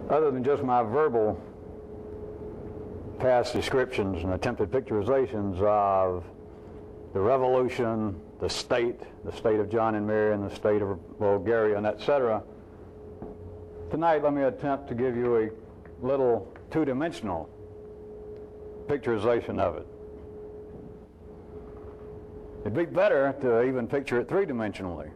other than just my verbal past descriptions and attempted picturizations of the revolution, the state of John and Mary, and the state of Bulgaria, and etc. Tonight, let me attempt to give you a little two-dimensional picturization of it. It'd be better to even picture it three-dimensionally.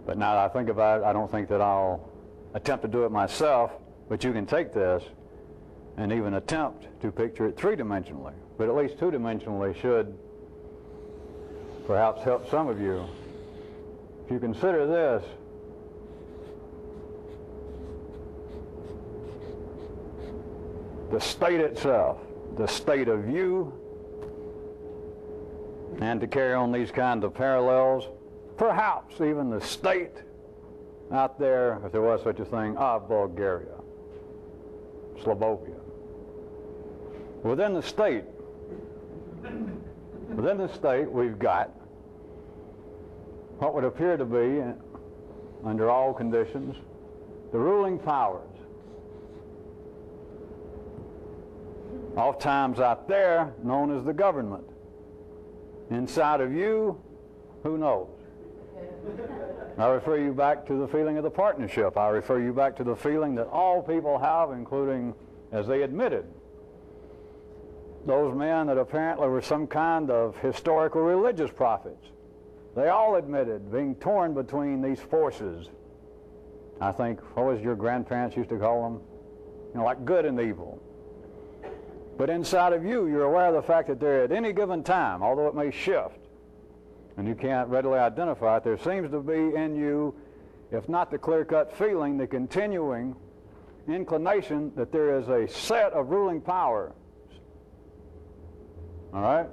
But now that I think about it, I don't think that I'll attempt to do it myself, but you can take this and even attempt to picture it three-dimensionally. But at least two-dimensionally should perhaps help some of you. If you consider this, the state itself, the state of you, and to carry on these kinds of parallels, perhaps even the state out there, if there was such a thing, of Bulgaria, Slovakia. Within the state, we've got what would appear to be, under all conditions, the ruling powers. Oftentimes out there, known as the government. Inside of you, who knows? I refer you back to the feeling of the partnership. I refer you back to the feeling that all people have, including, as they admitted, those men that apparently were some kind of historical religious prophets. They all admitted being torn between these forces. I think, what was your grandparents used to call them? You know, like good and evil. But inside of you, you're aware of the fact that there at any given time, although it may shift, and you can't readily identify it, there seems to be in you, if not the clear-cut feeling, the continuing inclination that there is a set of ruling powers. All right?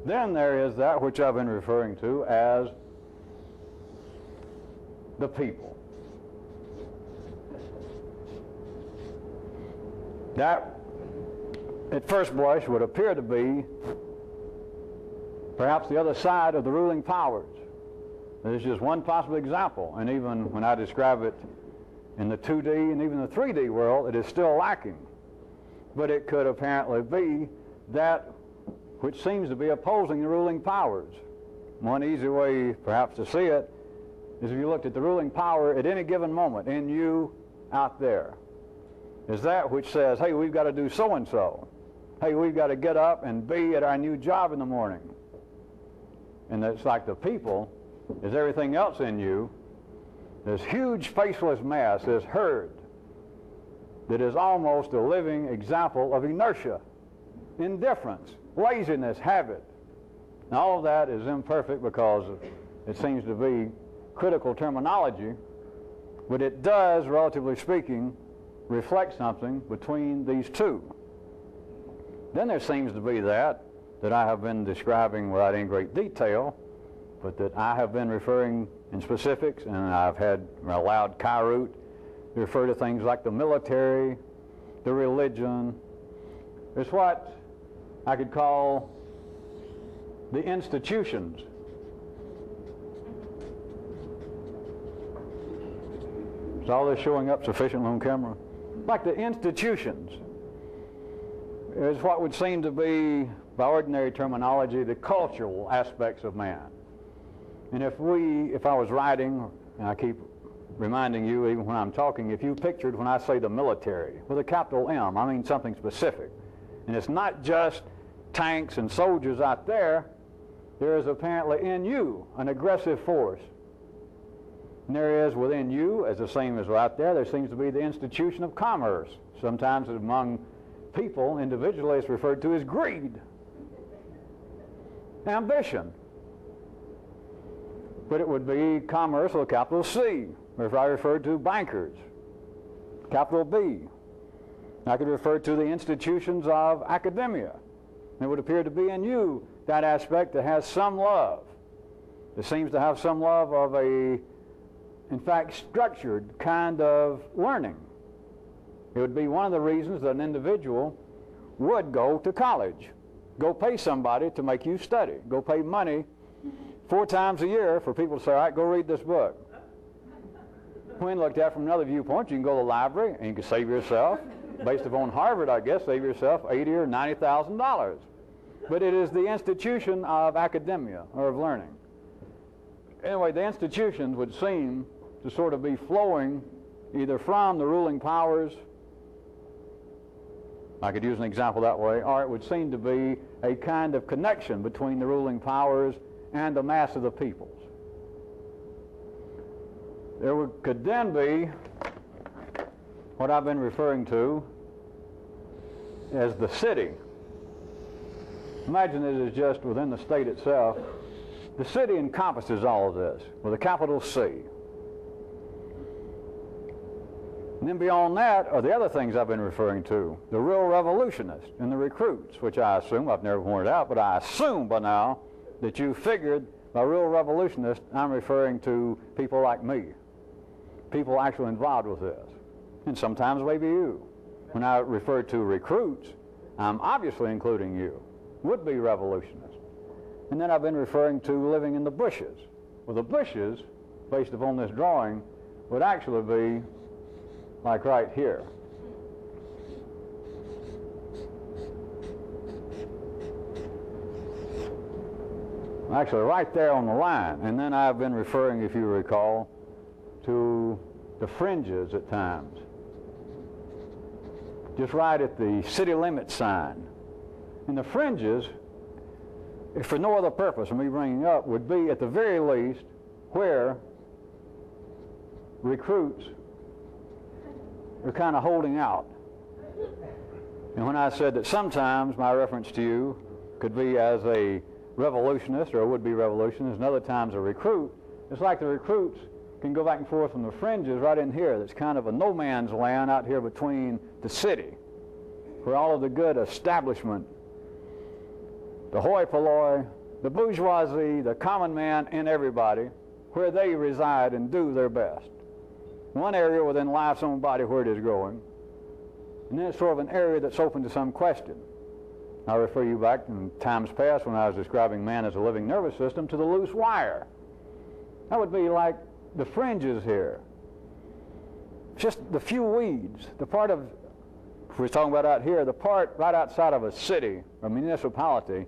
Then there is that which I've been referring to as the people. That, at first blush, would appear to be perhaps the other side of the ruling powers. There's just one possible example, and even when I describe it in the 2D and even the 3D world, it is still lacking. But it could apparently be that which seems to be opposing the ruling powers. One easy way perhaps to see it is if you looked at the ruling power at any given moment in you out there. Is that which says, hey, we've got to do so-and-so. Hey, we've got to get up and be at our new job in the morning. And it's like the people is everything else in you, this huge faceless mass, this herd, that is almost a living example of inertia, indifference, laziness, habit. And all of that is imperfect because it seems to be critical terminology, but it does, relatively speaking, reflect something between these two. Then there seems to be that I have been describing without any great detail, but that I have been referring in specifics, and I've allowed Kyroots to refer to things like the military, the religion. It's what I could call the institutions. Is all this showing up sufficiently on camera? Like the institutions is what would seem to be, by ordinary terminology, the cultural aspects of man. And if I was writing, and I keep reminding you even when I'm talking, if you pictured when I say the military with a capital M, I mean something specific. And it's not just tanks and soldiers out there. There is apparently in you an aggressive force. And there is within you, as the same as out there seems to be the institution of commerce. Sometimes among people, individually, it's referred to as greed, ambition. But it would be commerce with a capital C, or if I referred to bankers, capital B. I could refer to the institutions of academia. It would appear to be in you that aspect that has some love. It seems to have some love of a, in fact, structured kind of learning. It would be one of the reasons that an individual would go to college. Go pay somebody to make you study. Go pay money 4 times a year for people to say, all right, go read this book. When looked at from another viewpoint, you can go to the library and you can save yourself, based upon Harvard, I guess, save yourself $80,000 or $90,000. But it is the institution of academia, or of learning. Anyway, the institutions would seem to sort of be flowing either from the ruling powers, I could use an example that way, or it would seem to be a kind of connection between the ruling powers and the mass of the peoples. There could then be what I've been referring to as the city. Imagine it is just within the state itself. The city encompasses all of this with a capital C. And then beyond that are the other things I've been referring to, the real revolutionists and the recruits, which I assume, I've never pointed out, but I assume by now that you figured by real revolutionists, I'm referring to people like me, people actually involved with this, and sometimes maybe you. When I refer to recruits, I'm obviously including you, would-be revolutionists. And then I've been referring to living in the bushes. Well, the bushes, based upon this drawing, would actually be like right here. Actually, right there on the line. And then I've been referring, if you recall, to the fringes at times. Just right at the city limit sign. And the fringes, if for no other purpose of me bringing up, would be at the very least where recruits are kind of holding out. And when I said that sometimes my reference to you could be as a revolutionist or a would-be revolutionist, and other times a recruit, it's like the recruits can go back and forth from the fringes right in here. That's kind of a no man's land out here between the city, where all of the good establishment, the hoi polloi, the bourgeoisie, the common man, and everybody, where they reside and do their best. One area within life's own body where it is growing, and then it's sort of an area that's open to some question. I refer you back in times past when I was describing man as a living nervous system to the loose wire. That would be like the fringes here. Just the few weeds, the part of, if we're talking about out here, the part right outside of a city or municipality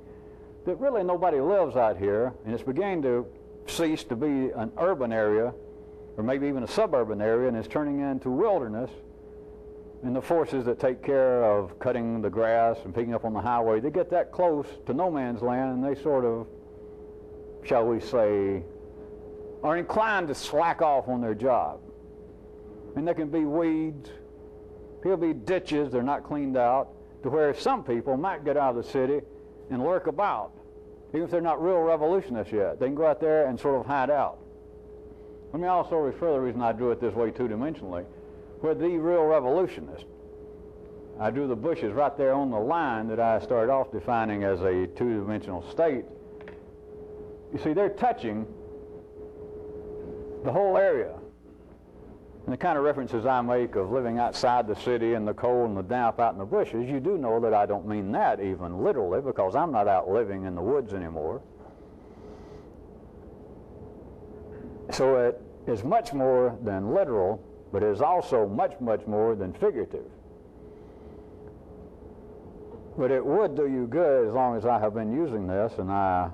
that really nobody lives out here, and it's beginning to cease to be an urban area or maybe even a suburban area, and is turning into wilderness. And the forces that take care of cutting the grass and picking up on the highway, they get that close to no man's land, and they sort of, shall we say, are inclined to slack off on their job. And there can be weeds, there'll be ditches, they're not cleaned out, to where some people might get out of the city and lurk about. Even if they're not real revolutionists yet, they can go out there and sort of hide out. Let me also refer the reason I drew it this way two-dimensionally. Where the real revolutionist, I drew the bushes right there on the line that I started off defining as a two-dimensional state. You see, they're touching the whole area. And the kind of references I make of living outside the city and the cold and the damp out in the bushes, you do know that I don't mean that even literally, because I'm not out living in the woods anymore. So it is much more than literal, but it is also much, much more than figurative. But it would do you good as long as I have been using this, and I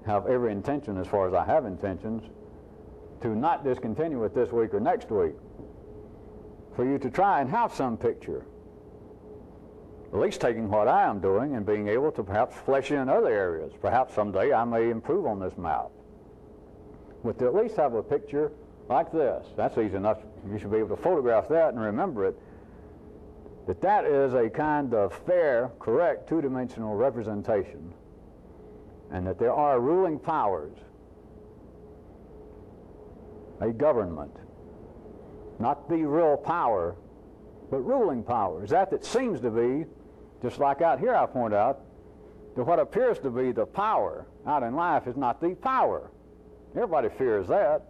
have every intention, as far as I have intentions, to not discontinue it this week or next week, for you to try and have some picture, at least taking what I am doing and being able to perhaps flesh in other areas. Perhaps someday I may improve on this map. But to at least have a picture like this, that's easy enough. You should be able to photograph that and remember it, that is a kind of fair, correct, two-dimensional representation, and that there are ruling powers, a government, not the real power, but ruling powers. That seems to be, just like out here I point out, that what appears to be the power out in life is not the power. Everybody fears that.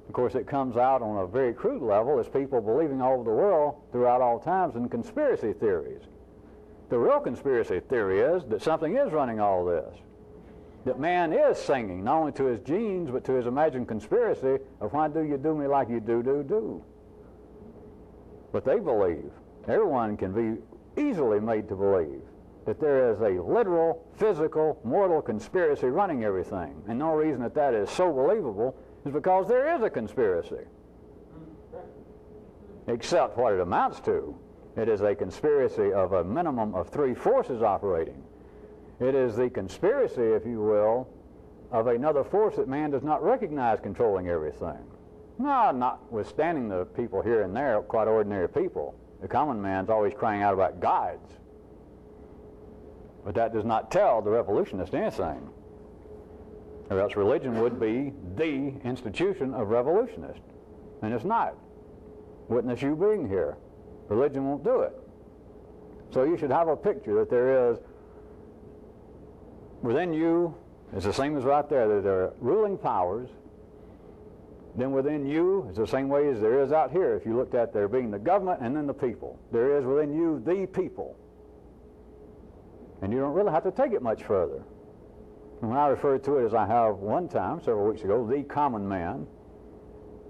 Of course, it comes out on a very crude level as people believing all over the world throughout all times in conspiracy theories. The real conspiracy theory is that something is running all this. that man is singing, not only to his genes, but to his imagined conspiracy of why do you do me like you do. But they believe, everyone can be easily made to believe, that there is a literal, physical, mortal conspiracy running everything. And no reason that that is so believable is because there is a conspiracy. Except what it amounts to. It is a conspiracy of a minimum of 3 forces operating. It is the conspiracy, if you will, of another force that man does not recognize controlling everything. No, notwithstanding the people here and there, quite ordinary people. The common man's always crying out about gods. But that does not tell the revolutionist anything. Or else religion would be the institution of revolutionists. And it's not. Witness you being here. Religion won't do it. So you should have a picture that there is within you, it's the same as right there, that there are ruling powers. Then within you, it's the same way as there is out here. If you looked at there being the government and then the people. There is within you the people. And you don't really have to take it much further. And when I refer to it as I have one time, several weeks ago, the common man,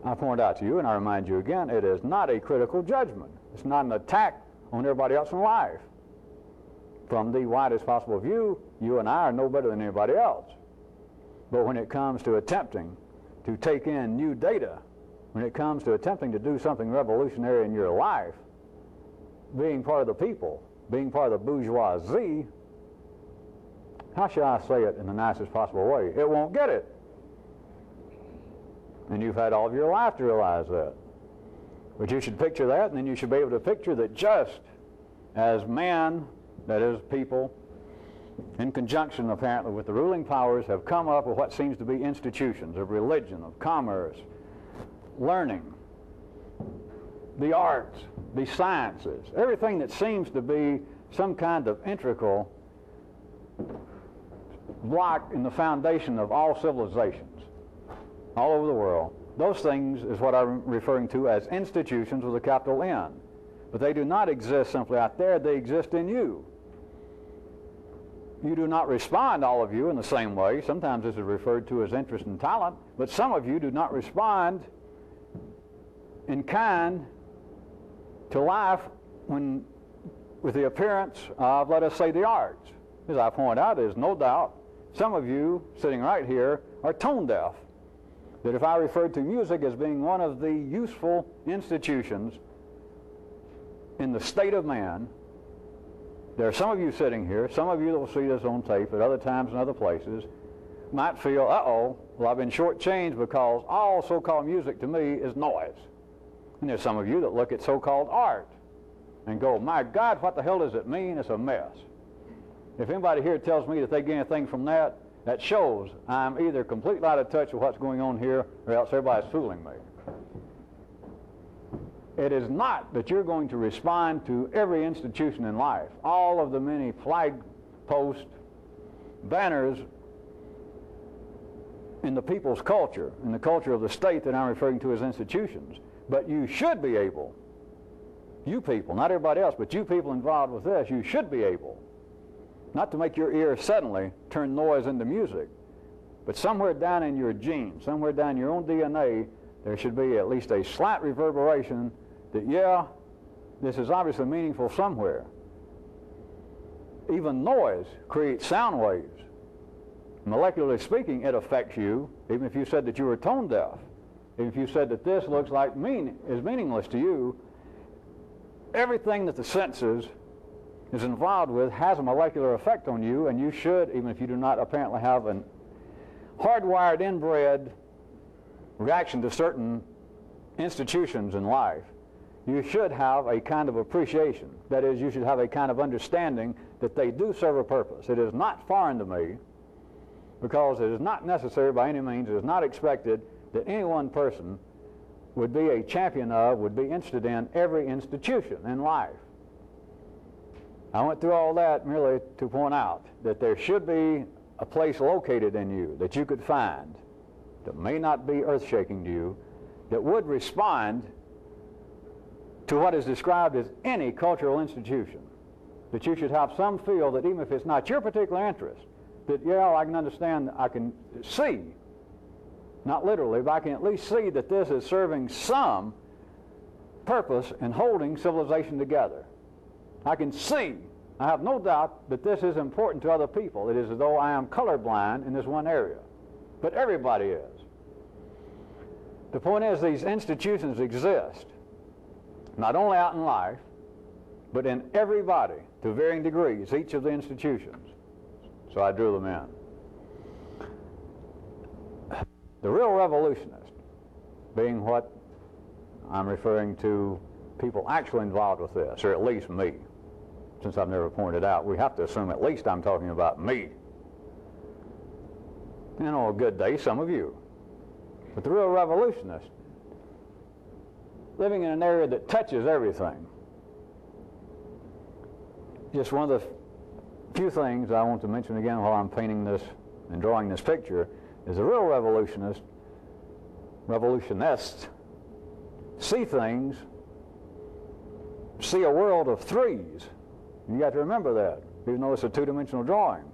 I point out to you, and I remind you again, it is not a critical judgment. It's not an attack on everybody else in life. From the widest possible view, you and I are no better than anybody else. But when it comes to attempting to take in new data, when it comes to attempting to do something revolutionary in your life, being part of the people, being part of the bourgeoisie, how shall I say it in the nicest possible way? It won't get it. And you've had all of your life to realize that. But you should picture that, and then you should be able to picture that just as man, that is people, in conjunction apparently with the ruling powers, have come up with what seems to be institutions of religion, of commerce, learning, the arts, the sciences, everything that seems to be some kind of integral block in the foundation of all civilizations all over the world. Those things is what I'm referring to as institutions with a capital N. But they do not exist simply out there, they exist in you. You do not respond, all of you, in the same way. Sometimes this is referred to as interest and talent, but some of you do not respond in kind to life with the appearance of, let us say, the arts. As I point out, there's no doubt some of you sitting right here are tone deaf. That if I referred to music as being one of the useful institutions in the state of man, there are some of you sitting here, some of you that will see this on tape at other times and other places, might feel, uh-oh, well, I've been shortchanged because all so-called music to me is noise. And there's some of you that look at so-called art and go, my God, what the hell does it mean? It's a mess. If anybody here tells me that they get anything from that, that shows I'm either completely out of touch with what's going on here or else everybody's fooling me. It is not that you're going to respond to every institution in life, all of the many flag posts, banners in the people's culture, in the culture of the state that I'm referring to as institutions. But you should be able, you people, not everybody else, but you people involved with this, you should be able, not to make your ear suddenly turn noise into music, but somewhere down in your genes, somewhere down in your own DNA, there should be at least a slight reverberation that, yeah, this is obviously meaningful somewhere. Even noise creates sound waves. Molecularly speaking, it affects you, even if you said that you were tone deaf. Even if you said that this looks like is meaningless to you, everything that the senses is involved with has a molecular effect on you, and you should, even if you do not apparently have an hardwired, inbred reaction to certain institutions in life, you should have a kind of appreciation. That is, you should have a kind of understanding that they do serve a purpose. It is not foreign to me, because it is not necessary by any means, it is not expected that any one person would be a champion of, would be interested in every institution in life. I went through all that merely to point out that there should be a place located in you that you could find that may not be earth-shaking to you, that would respond to what is described as any cultural institution. That you should have some feel that even if it's not your particular interest, that, yeah, I can understand, I can see, not literally, but I can at least see that this is serving some purpose in holding civilization together. I can see, I have no doubt that this is important to other people. It is as though I am colorblind in this one area, but everybody is. The point is, these institutions exist, not only out in life, but in everybody to varying degrees, each of the institutions. So I drew them in. The real revolutionist, being what I'm referring to people actually involved with this, or at least me, since I've never pointed out, we have to assume at least I'm talking about me. You know, a good day, some of you. But the real revolutionist, living in an area that touches everything. Just one of the few things I want to mention again while I'm painting this and drawing this picture is the real revolutionists see things, see a world of threes. You got to remember that, even though it's a two-dimensional drawing.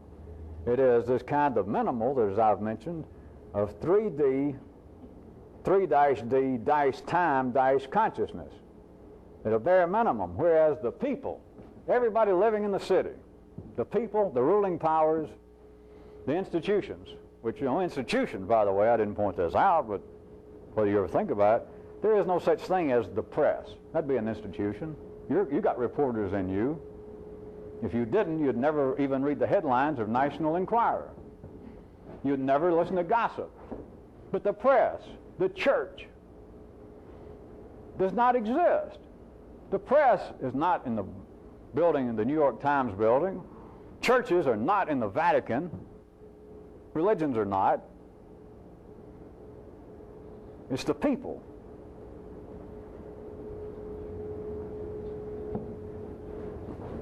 It is this kind of minimal, as I've mentioned, of 3D, 3-D, time, consciousness at a bare minimum, whereas the people, everybody living in the city, the people, the ruling powers, the institutions, which, you know, institutions, by the way, I didn't point this out, but whether you ever think about it, there is no such thing as the press. That'd be an institution. You got reporters in you. If you didn't, you'd never even read the headlines of National Enquirer. You'd never listen to gossip. But the press, the church, does not exist. The press is not in the building, in the New York Times building. Churches are not in the Vatican. Religions are not. It's the people.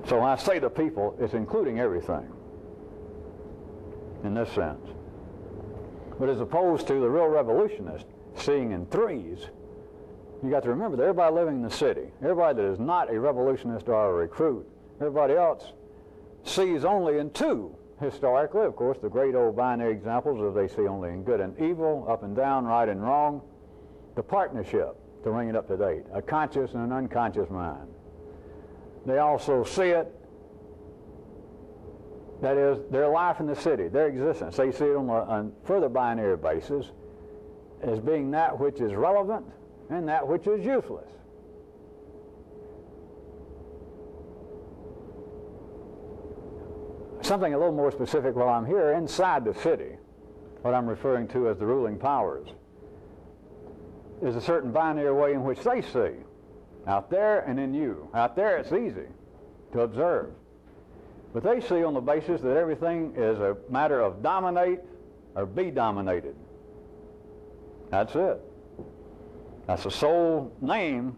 So when I say the people, it's including everything in this sense. But as opposed to the real revolutionist seeing in threes, you got to remember that everybody living in the city, everybody that is not a revolutionist or a recruit, everybody else sees only in two. Historically, of course, the great old binary examples of they see only in good and evil, up and down, right and wrong. The partnership, to bring it up to date, a conscious and an unconscious mind. They also see it, that is, their life in the city, their existence. They see it on a further binary basis as being that which is relevant and that which is useless. Something a little more specific while I'm here, inside the city, what I'm referring to as the ruling powers, is a certain binary way in which they see. Out there and in you. Out there it's easy to observe. But they see on the basis that everything is a matter of dominate or be dominated. That's it. That's the sole name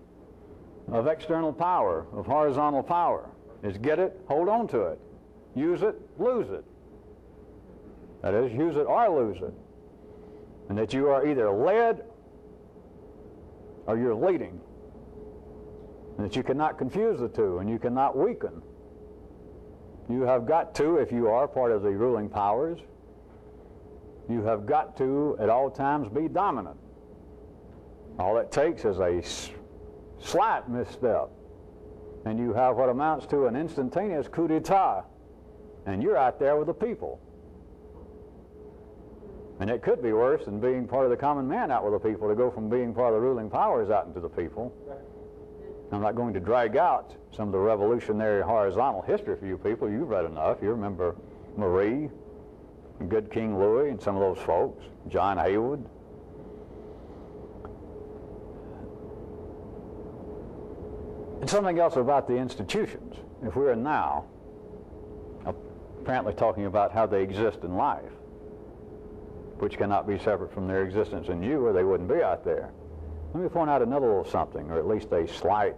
of external power, of horizontal power, is get it, hold on to it. Use it, lose it. That is, use it or lose it. And that you are either led or you're leading. And that you cannot confuse the two, and you cannot weaken. You have got to, if you are part of the ruling powers, you have got to, at all times, be dominant. All it takes is a slight misstep, and you have what amounts to an instantaneous coup d'etat, and you're out there with the people. And it could be worse than being part of the common man out with the people, to go from being part of the ruling powers out into the people. I'm not going to drag out some of the revolutionary horizontal history for you people. You've read enough. You remember Marie, good King Louis, and some of those folks, John Haywood. And something else about the institutions. If we're now apparently talking about how they exist in life, which cannot be separate from their existence in you, or they wouldn't be out there. Let me point out another little something, or at least a slight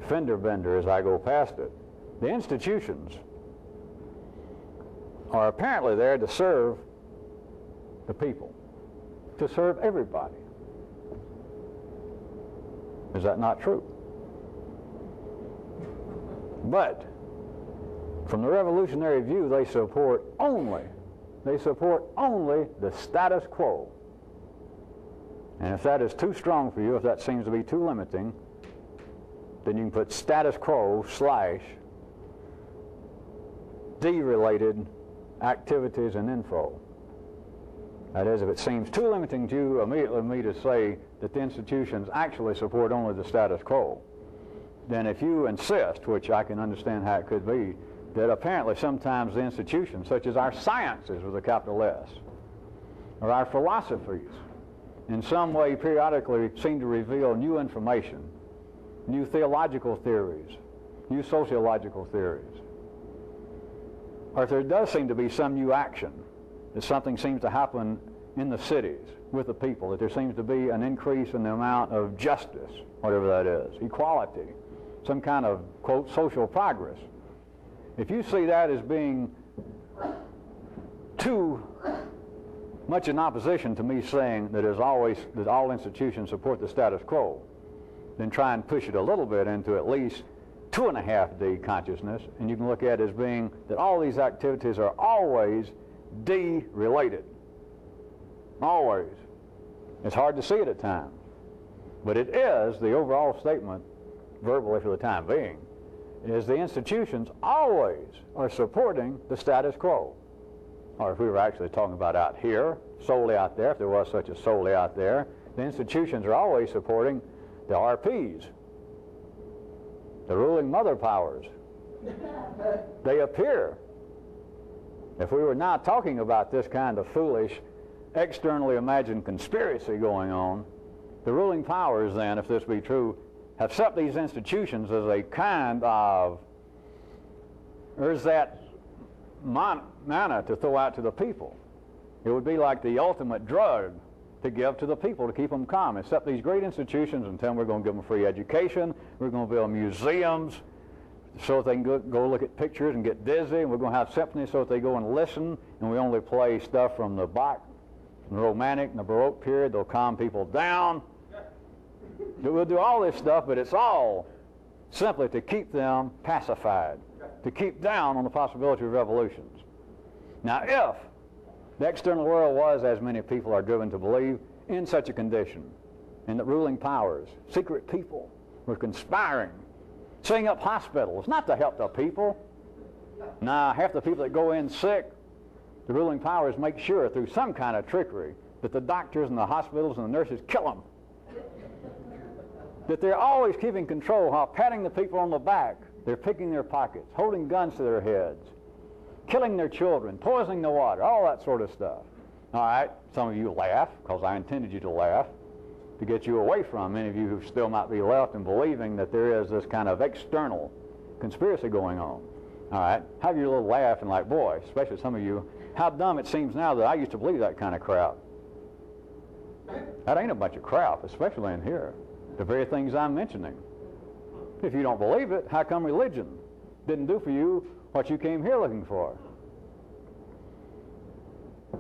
fender bender as I go past it. The institutions are apparently there to serve the people, to serve everybody. Is that not true? But From the revolutionary view, they support only the status quo. And if that is too strong for you, if that seems to be too limiting, then you can put status quo / D-related activities and info. That is, if it seems too limiting to you, immediately me to say that the institutions actually support only the status quo, then if you insist, which I can understand how it could be, that apparently sometimes the institutions, such as our sciences with a capital S, or our philosophies, in some way periodically seem to reveal new information, new theological theories, new sociological theories. Or if there does seem to be some new action, that something seems to happen in the cities with the people, that there seems to be an increase in the amount of justice, whatever that is, equality, some kind of, quote, social progress. If you see that as being too much in opposition to me saying that that all institutions support the status quo, then try and push it a little bit into at least 2.5D consciousness, and you can look at it as being that all these activities are always D-related. Always. It's hard to see it at times, but it is the overall statement, verbally for the time being, is the institutions always are supporting the status quo. Or if we were actually talking about out here, solely out there, if there was such a solely out there, the institutions are always supporting the RPs, the ruling mother powers. They appear. If we were now talking about this kind of foolish, externally imagined conspiracy going on, the ruling powers then, if this be true, have set these institutions as a kind of, there's that manna to throw out to the people. It would be like the ultimate drug to give to the people to keep them calm. It's set these great institutions and tell them we're going to give them free education, we're going to build museums so that they can go look at pictures and get dizzy, and we're going to have symphonies so that they go and listen, and we only play stuff from the Bach, from the Romantic and the Baroque period. They'll calm people down. We'll do all this stuff, but it's all simply to keep them pacified, to keep down on the possibility of revolutions. Now, if the external world was, as many people are driven to believe, in such a condition, and that ruling powers, secret people, were conspiring, setting up hospitals, not to help the people. Now, half the people that go in sick, the ruling powers make sure through some kind of trickery that the doctors and the hospitals and the nurses kill them. That they're always keeping control while patting the people on the back. They're picking their pockets, holding guns to their heads, killing their children, poisoning the water, all that sort of stuff. All right, some of you laugh, because I intended you to laugh, to get you away from many of you who still might be left in believing that there is this kind of external conspiracy going on. All right, have your little laugh and like, boy, especially some of you, how dumb it seems now that I used to believe that kind of crap. That ain't a bunch of crap, especially in here. The very things I'm mentioning. If you don't believe it, how come religion didn't do for you what you came here looking for?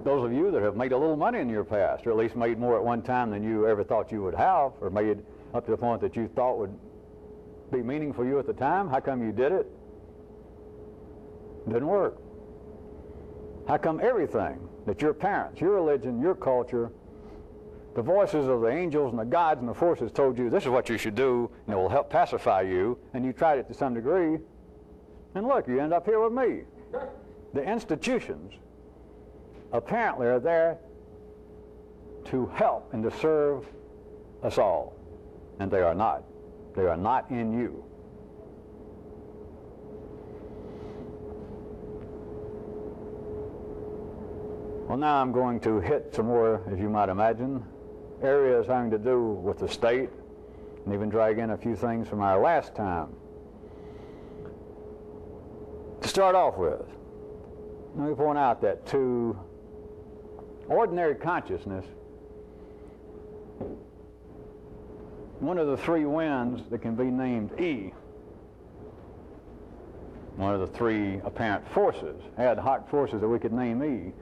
Those of you that have made a little money in your past, or at least made more at one time than you ever thought you would have, or made up to the point that you thought would be meaningful for you at the time, how come you did it? It didn't work. How come everything that your parents, your religion, your culture, the voices of the angels and the gods and the forces told you this is what you should do and it will help pacify you, and you tried it to some degree, and look, you end up here with me. The institutions apparently are there to help and to serve us all, and they are not. They are not in you. Well, now I'm going to hit some more, as you might imagine, areas having to do with the state, and even drag in a few things from our last time. To start off with, let me point out that to ordinary consciousness, one of the three winds that can be named E, one of the three apparent forces, ad hoc forces that we could name E,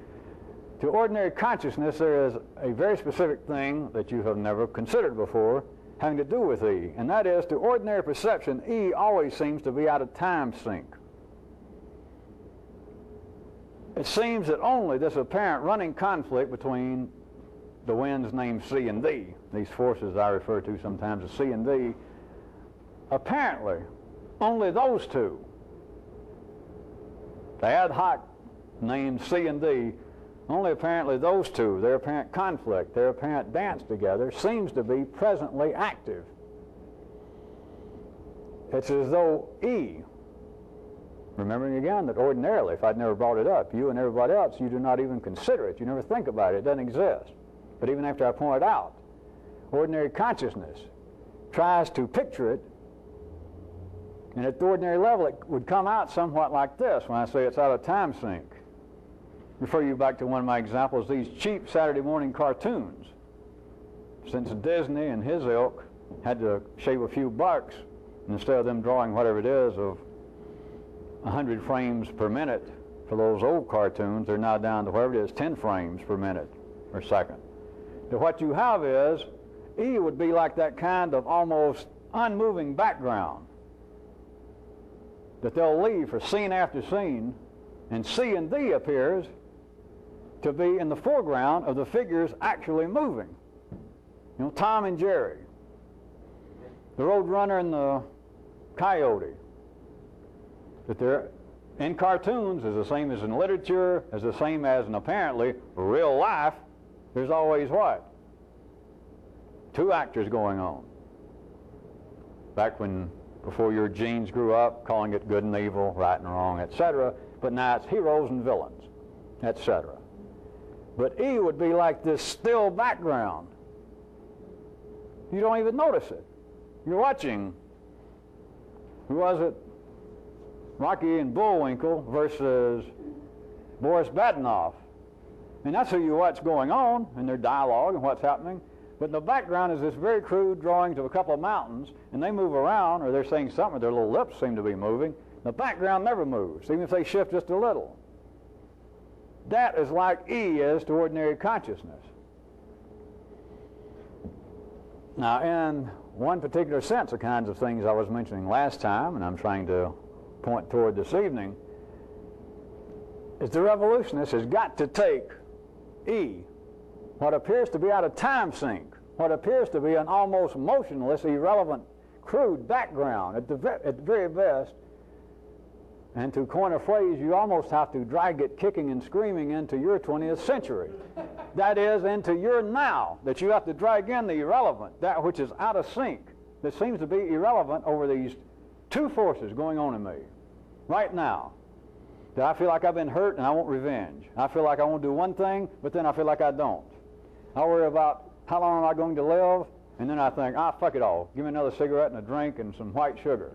to ordinary consciousness, there is a very specific thing that you have never considered before having to do with E, and that is, to ordinary perception, E always seems to be out of time sync. it seems that only this apparent running conflict between the winds named C and D, these forces I refer to sometimes as C and D, apparently only those two, the ad hoc named C and D, only apparently those two, their apparent conflict, their apparent dance together, seems to be presently active. It's as though E, remembering again that ordinarily, if I'd never brought it up, you and everybody else, you do not even consider it. You never think about it. It doesn't exist. But even after I point it out, ordinary consciousness tries to picture it, and at the ordinary level, it would come out somewhat like this when I say it's out of time sync. Refer you back to one of my examples, these cheap Saturday morning cartoons. Since Disney and his ilk had to shave a few bucks, instead of them drawing whatever it is of 100 frames per minute for those old cartoons, they're now down to whatever it is, 10 frames per minute or second. So what you have is, E would be like that kind of almost unmoving background that they'll leave for scene after scene, and C and D appears to be in the foreground of the figures actually moving. You know, Tom and Jerry, the Roadrunner and the Coyote, that they're in cartoons is the same as in literature, as the same as in apparently real life. There's always what? Two actors going on. Back when, before your genes grew up, calling it good and evil, right and wrong, etc. But now it's heroes and villains, etc. But E would be like this still background. You don't even notice it. You're watching, who was it? Rocky and Bullwinkle versus Boris Badenov. And that's who you watch going on in their dialogue and what's happening. But in the background is this very crude drawings of a couple of mountains, and they move around, or they're saying something, or their little lips seem to be moving. The background never moves, even if they shift just a little. That is like E is to ordinary consciousness. Now, in one particular sense, the kinds of things I was mentioning last time, and I'm trying to point toward this evening, is the revolutionist has got to take E, what appears to be out of time sync, what appears to be an almost motionless, irrelevant, crude background at the very best, and to coin a phrase, you almost have to drag it kicking and screaming into your 20th century. That is, into your now, that you have to drag in the irrelevant, that which is out of sync, that seems to be irrelevant over these two forces going on in me right now. That I feel like I've been hurt and I want revenge. I feel like I want to do one thing, but then I feel like I don't. I worry about how long am I going to live, and then I think, fuck it all. Give me another cigarette and a drink and some white sugar.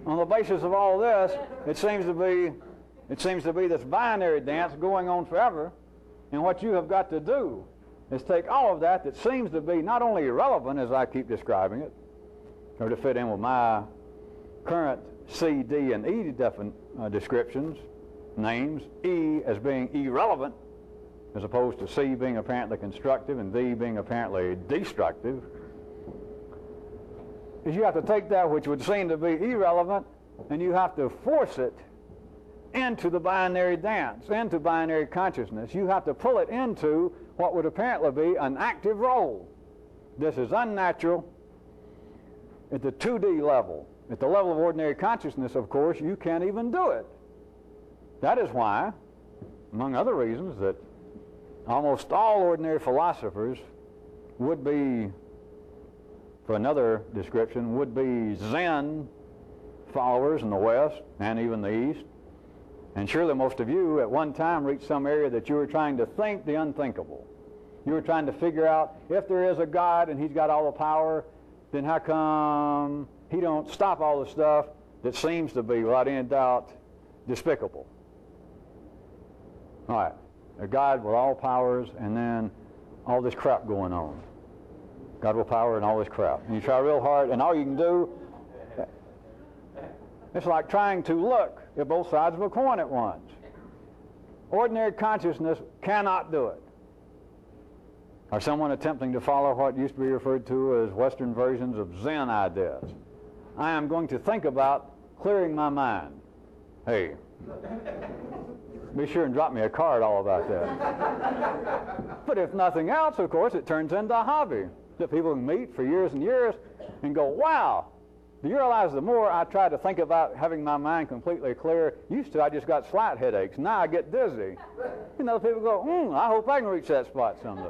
On the basis of all this, it seems to be this binary dance going on forever, and what you have got to do is take all of that seems to be not only irrelevant, as I keep describing it, or to fit in with my current C, D, and E descriptions, names, E as being irrelevant, as opposed to C being apparently constructive and D being apparently destructive, is you have to take that which would seem to be irrelevant and you have to force it into the binary dance, into binary consciousness. You have to pull it into what would apparently be an active role. This is unnatural at the 2D level. At the level of ordinary consciousness, of course, you can't even do it. That is why, among other reasons, that almost all ordinary philosophers would be, for another description, would be Zen followers in the West and even the East. And surely most of you at one time reached some area that you were trying to think the unthinkable. You were trying to figure out if there is a God and he's got all the power, then how come he don't stop all the stuff that seems to be, without any doubt, despicable? All right, a God with all powers and then all this crap going on. God with power and all this crap. And you try real hard and all you can do, it's like trying to look at both sides of a coin at once. Ordinary consciousness cannot do it. Or someone attempting to follow what used to be referred to as Western versions of Zen ideas. I am going to think about clearing my mind. Hey, Be sure and drop me a card all about that. But if nothing else, of course, it turns into a hobby that people can meet for years and years and go, wow. Do you realize the more I try to think about having my mind completely clear, used to I just got slight headaches. Now I get dizzy. You know, people go, I hope I can reach that spot someday.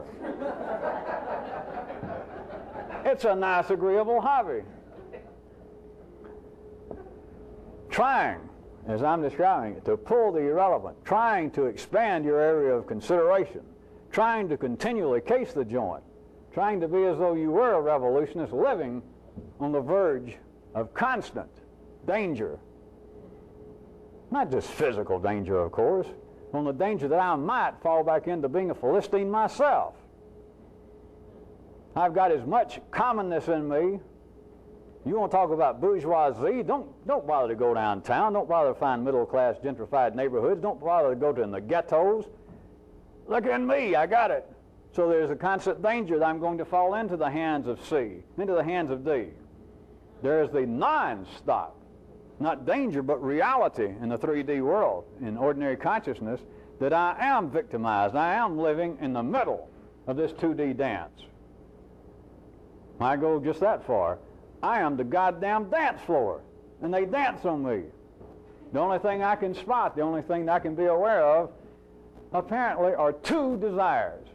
It's a nice, agreeable hobby. Trying, as I'm describing it, to pull the irrelevant, trying to expand your area of consideration, trying to continually case the joint, trying to be as though you were a revolutionist living on the verge of constant danger. Not just physical danger, of course, on the danger that I might fall back into being a Philistine myself. I've got as much commonness in me. You want to talk about bourgeoisie, don't bother to go downtown. Don't bother to find middle-class, gentrified neighborhoods. Don't bother to go to the ghettos. Look at me, I got it. So there's a constant danger that I'm going to fall into the hands of C, into the hands of D. There's the non-stop, not danger, but reality in the 3D world, in ordinary consciousness, that I am victimized. I am living in the middle of this 2D dance. I go just that far. I am the goddamn dance floor, and they dance on me. The only thing I can spot, the only thing that I can be aware of, apparently, are two desires.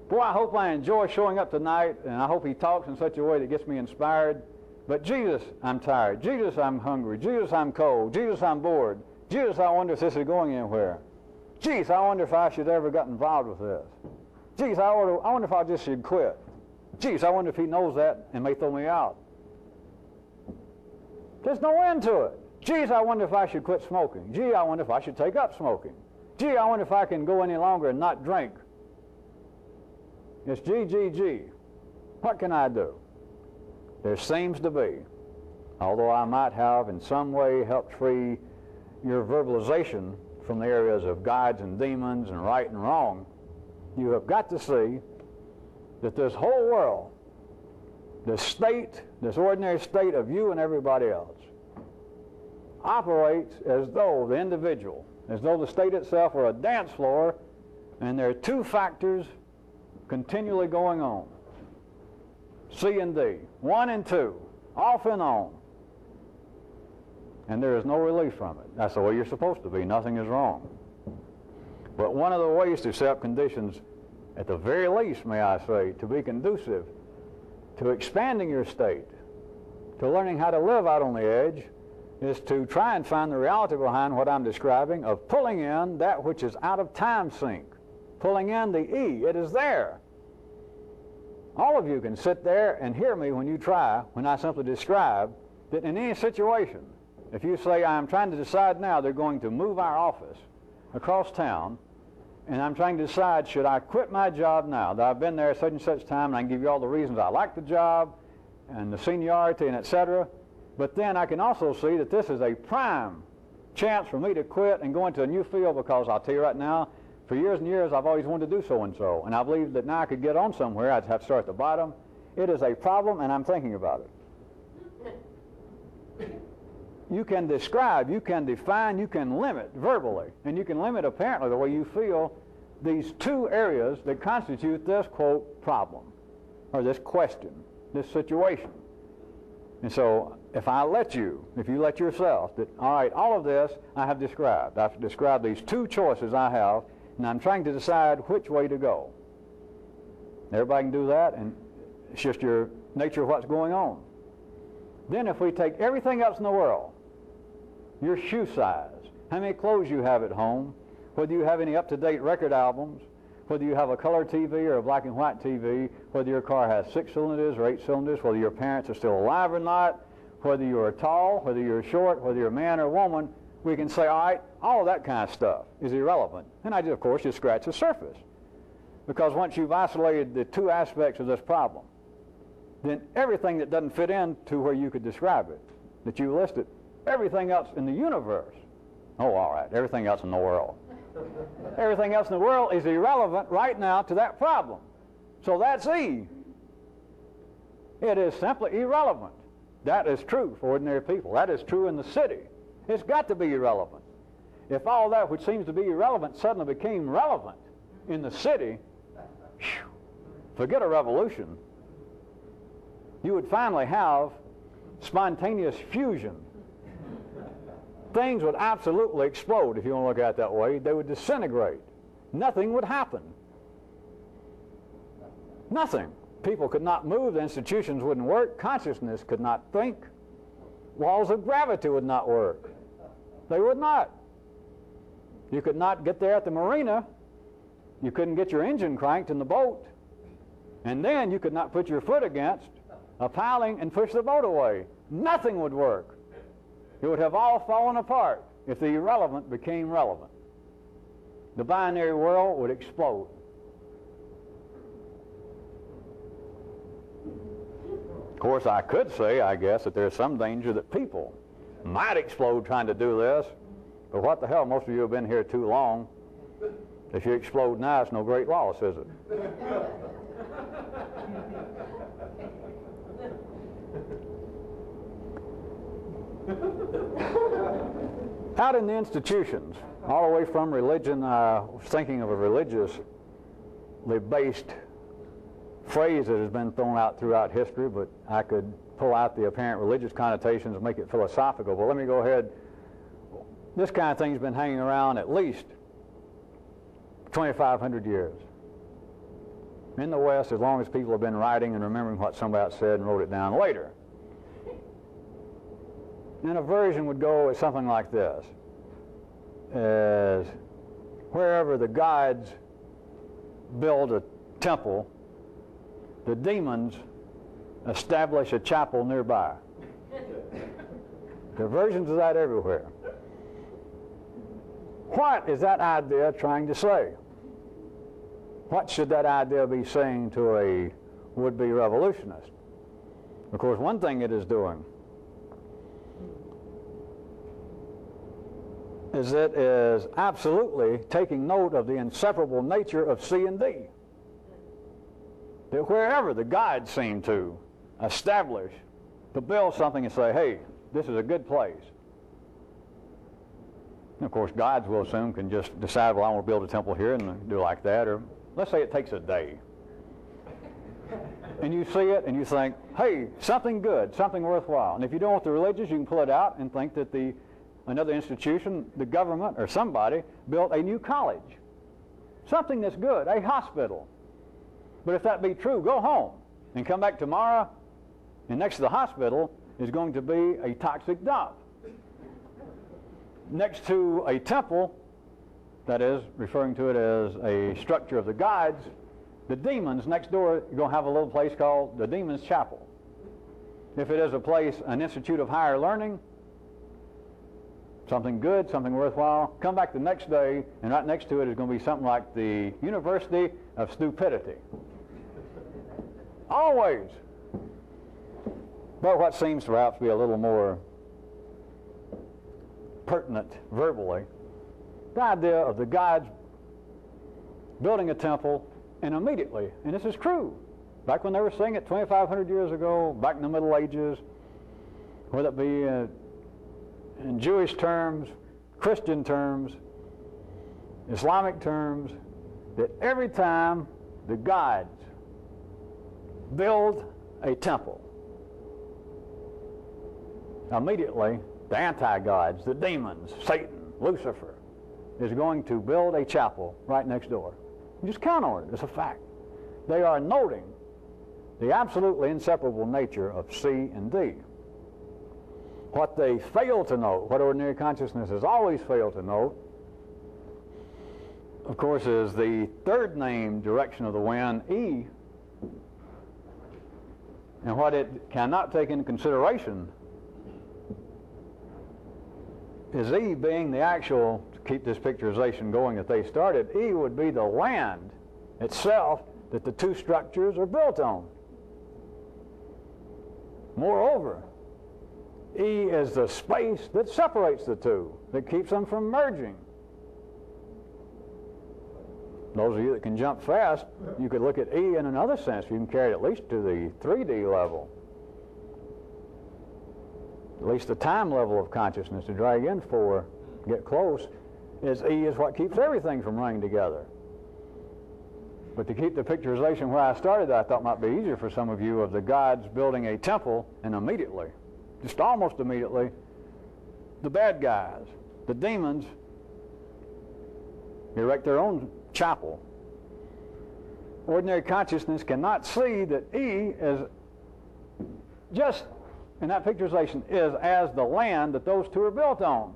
Boy, I hope I enjoy showing up tonight, and I hope he talks in such a way that gets me inspired. But Jesus, I'm tired. Jesus, I'm hungry. Jesus, I'm cold. Jesus, I'm bored. Jesus, I wonder if this is going anywhere. Jeez, I wonder if I should ever get involved with this. Jeez, I wonder if I just should quit. Jeez, I wonder if he knows that and may throw me out. There's no end to it. Jeez, I wonder if I should quit smoking. Gee, I wonder if I should take up smoking. Gee, I wonder if I can go any longer and not drink. It's gee. What can I do? There seems to be, although I might have in some way helped free your verbalization from the areas of gods and demons and right and wrong, you have got to see that this whole world, this state, this ordinary state of you and everybody else, operates as though the individual, as though the state itself were a dance floor, and there are two factors continually going on. C and D, 1 and 2, off and on. And there is no relief from it. That's the way you're supposed to be. Nothing is wrong. But one of the ways to set up conditions, at the very least, may I say, to be conducive to expanding your state, to learning how to live out on the edge, is to try and find the reality behind what I'm describing of pulling in that which is out of time sync. Pulling in the E. It is there. All of you can sit there and hear me when you try, when I simply describe that in any situation, if you say, I'm trying to decide now they're going to move our office across town, and I'm trying to decide, should I quit my job now, that I've been there such and such time, and I can give you all the reasons I like the job, and the seniority, and etc., but then I can also see that this is a prime chance for me to quit and go into a new field, because I'll tell you right now, for years and years, I've always wanted to do so and so, and I believe that now I could get on somewhere. I'd have to start at the bottom. It is a problem, and I'm thinking about it. You can describe, you can define, you can limit verbally, and you can limit apparently the way you feel these two areas that constitute this, quote, problem, or this question, this situation. And so if you let yourself, that, all right, all of this I have described. I've described these two choices I have, and I'm trying to decide which way to go. Everybody can do that, and it's just your nature of what's going on. Then if we take everything else in the world, your shoe size, how many clothes you have at home, whether you have any up-to-date record albums, whether you have a color TV or a black and white TV, whether your car has 6 cylinders or 8 cylinders, whether your parents are still alive or not, whether you're tall, whether you're short, whether you're a man or a woman, we can say, all right, all of that kind of stuff is irrelevant. And I, of course, just scratch the surface. Because once you've isolated the two aspects of this problem, then everything that doesn't fit into where you could describe it, that you listed, everything else in the universe, oh, all right, everything else in the world. Everything else in the world is irrelevant right now to that problem. So that's E. It is simply irrelevant. That is true for ordinary people. That is true in the city. It's got to be irrelevant. If all that which seems to be irrelevant suddenly became relevant in the city, whew, forget a revolution. You would finally have spontaneous fusion. Things would absolutely explode, if you want to look at it that way. They would disintegrate. Nothing would happen. Nothing. People could not move, the institutions wouldn't work, consciousness could not think, laws of gravity would not work. They would not. You could not get there at the marina, you couldn't get your engine cranked in the boat, and then you could not put your foot against a piling and push the boat away. Nothing would work. It would have all fallen apart if the irrelevant became relevant. The binary world would explode. Of course, I could say, I guess, that there's some danger that people might explode trying to do this, but what the hell, most of you have been here too long. If you explode now, it's no great loss, is it? Out in the institutions, all the way from religion, I was thinking of a religiously based phrase that has been thrown out throughout history, but I could pull out the apparent religious connotations and make it philosophical. But let me go ahead. This kind of thing's been hanging around at least 2,500 years. In the West, as long as people have been writing and remembering what somebody else said and wrote it down later. And a version would go as something like this. As wherever the gods build a temple, the demons establish a chapel nearby. There are versions of that everywhere. What is that idea trying to say? What should that idea be saying to a would-be revolutionist? Of course, one thing it is doing is it is absolutely taking note of the inseparable nature of C and D. That wherever the gods seem to establish, to build something and say, hey, this is a good place. And of course, gods will assume can just decide, well, I want to build a temple here and do like that. Or let's say it takes a day. And you see it and you think, hey, something good, something worthwhile. And if you don't want the religious, you can pull it out and think that another institution, the government or somebody, built a new college. Something that's good, a hospital. But if that be true, go home and come back tomorrow, and next to the hospital is going to be a toxic dump. Next to a temple, that is, referring to it as a structure of the gods, the demons, next door, you're going to have a little place called the Demon's Chapel. If it is a place, an institute of higher learning, something good, something worthwhile, come back the next day, and right next to it is going to be something like the University of Stupidity. Always. But what seems to perhaps be a little more pertinent verbally, the idea of the gods building a temple, and immediately, and this is true, back when they were saying it 2,500 years ago, back in the Middle Ages, whether it be in Jewish terms, Christian terms, Islamic terms, that every time the gods build a temple, immediately the anti-gods, the demons, Satan, Lucifer, is going to build a chapel right next door. You just count on it. It's a fact. They are noting the absolutely inseparable nature of C and D. What they fail to note, what ordinary consciousness has always failed to note, of course, is the third named direction of the wind, E. And what it cannot take into consideration is E being the actual, to keep this picturization going that they started, E would be the land itself that the two structures are built on. Moreover, E is the space that separates the two, that keeps them from merging. Those of you that can jump fast, you could look at E in another sense. You can carry it at least to the 3D level. at least the time level of consciousness to drag in 4, get close, is E is what keeps everything from running together. But to keep the picturization where I started, that I thought might be easier for some of you, of the gods building a temple, and immediately, just almost immediately, the bad guys, the demons, erect their own chapel. Ordinary consciousness cannot see that E is just, in that picturization, is as the land that those two are built on.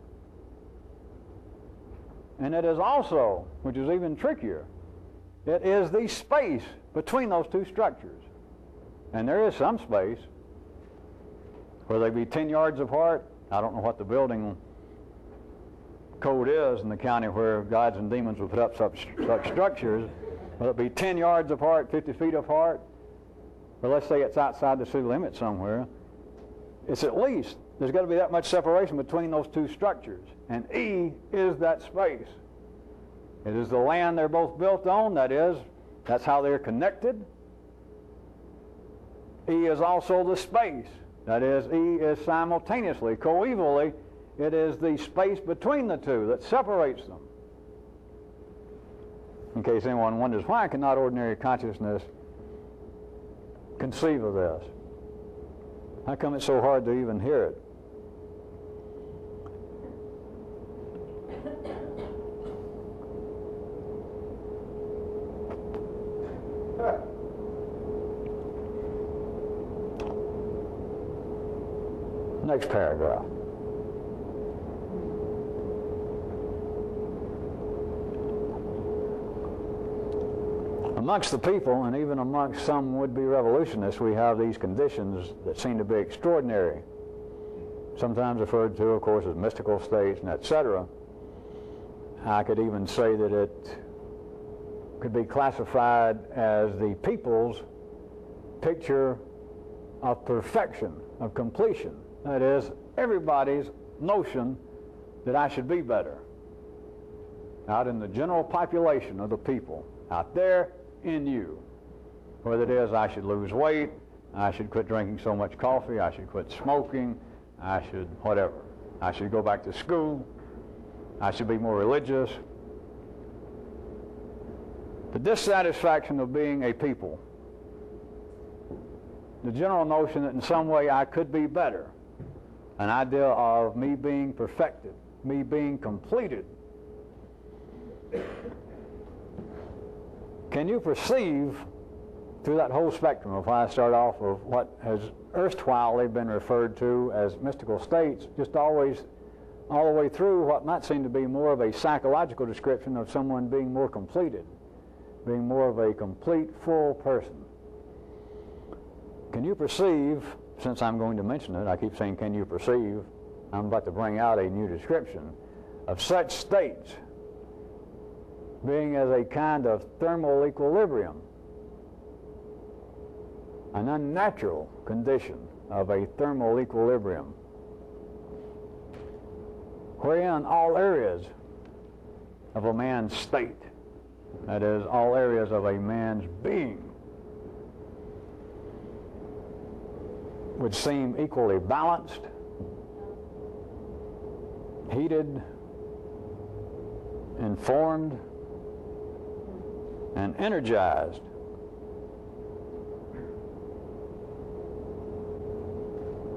And it is also, which is even trickier, it is the space between those two structures. And there is some space, where they be 10 yards apart. I don't know what the building code is in the county where gods and demons will put up such structures. Will it be 10 yards apart, 50 feet apart? Or let's say it's outside the city limit somewhere. It's at least, there's got to be that much separation between those two structures. And E is that space. It is the land they're both built on, that is, that's how they're connected. E is also the space. That is, E is simultaneously, coevally, it is the space between the two that separates them. In case anyone wonders, why cannot ordinary consciousness conceive of this? How come it's so hard to even hear it? Next paragraph. Amongst the people, and even amongst some would-be revolutionists, we have these conditions that seem to be extraordinary, sometimes referred to, of course, as mystical states, and etc. I could even say that it could be classified as the people's picture of perfection, of completion. That is, everybody's notion that I should be better. Out in the general population of the people, out there in you. Whether it is I should lose weight, I should quit drinking so much coffee, I should quit smoking, I should whatever. I should go back to school, I should be more religious. The dissatisfaction of being a people. The general notion that in some way I could be better. An idea of me being perfected, me being completed. Can you perceive through that whole spectrum of why I start off of what has erstwhile been referred to as mystical states, just always all the way through what might seem to be more of a psychological description of someone being more completed, being more of a complete, full person? Can you perceive, since I'm going to mention it, I keep saying can you perceive, I'm about to bring out a new description of such states being as a kind of thermal equilibrium, an unnatural condition of a thermal equilibrium, wherein all areas of a man's state, that is, all areas of a man's being, would seem equally balanced, heated, informed, and energized.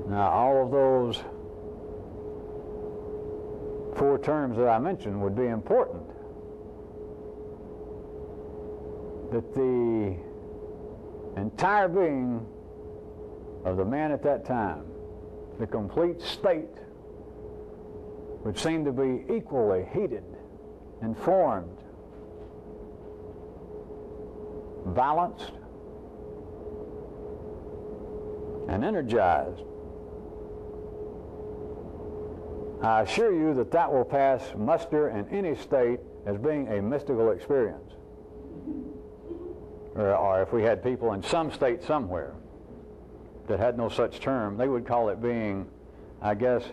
Now, all of those 4 terms that I mentioned would be important. That the entire being of the man at that time, the complete state, would seem to be equally heated, informed, balanced, and energized. I assure you that that will pass muster in any state as being a mystical experience. Or if we had people in some state somewhere that had no such term, they would call it being, I guess,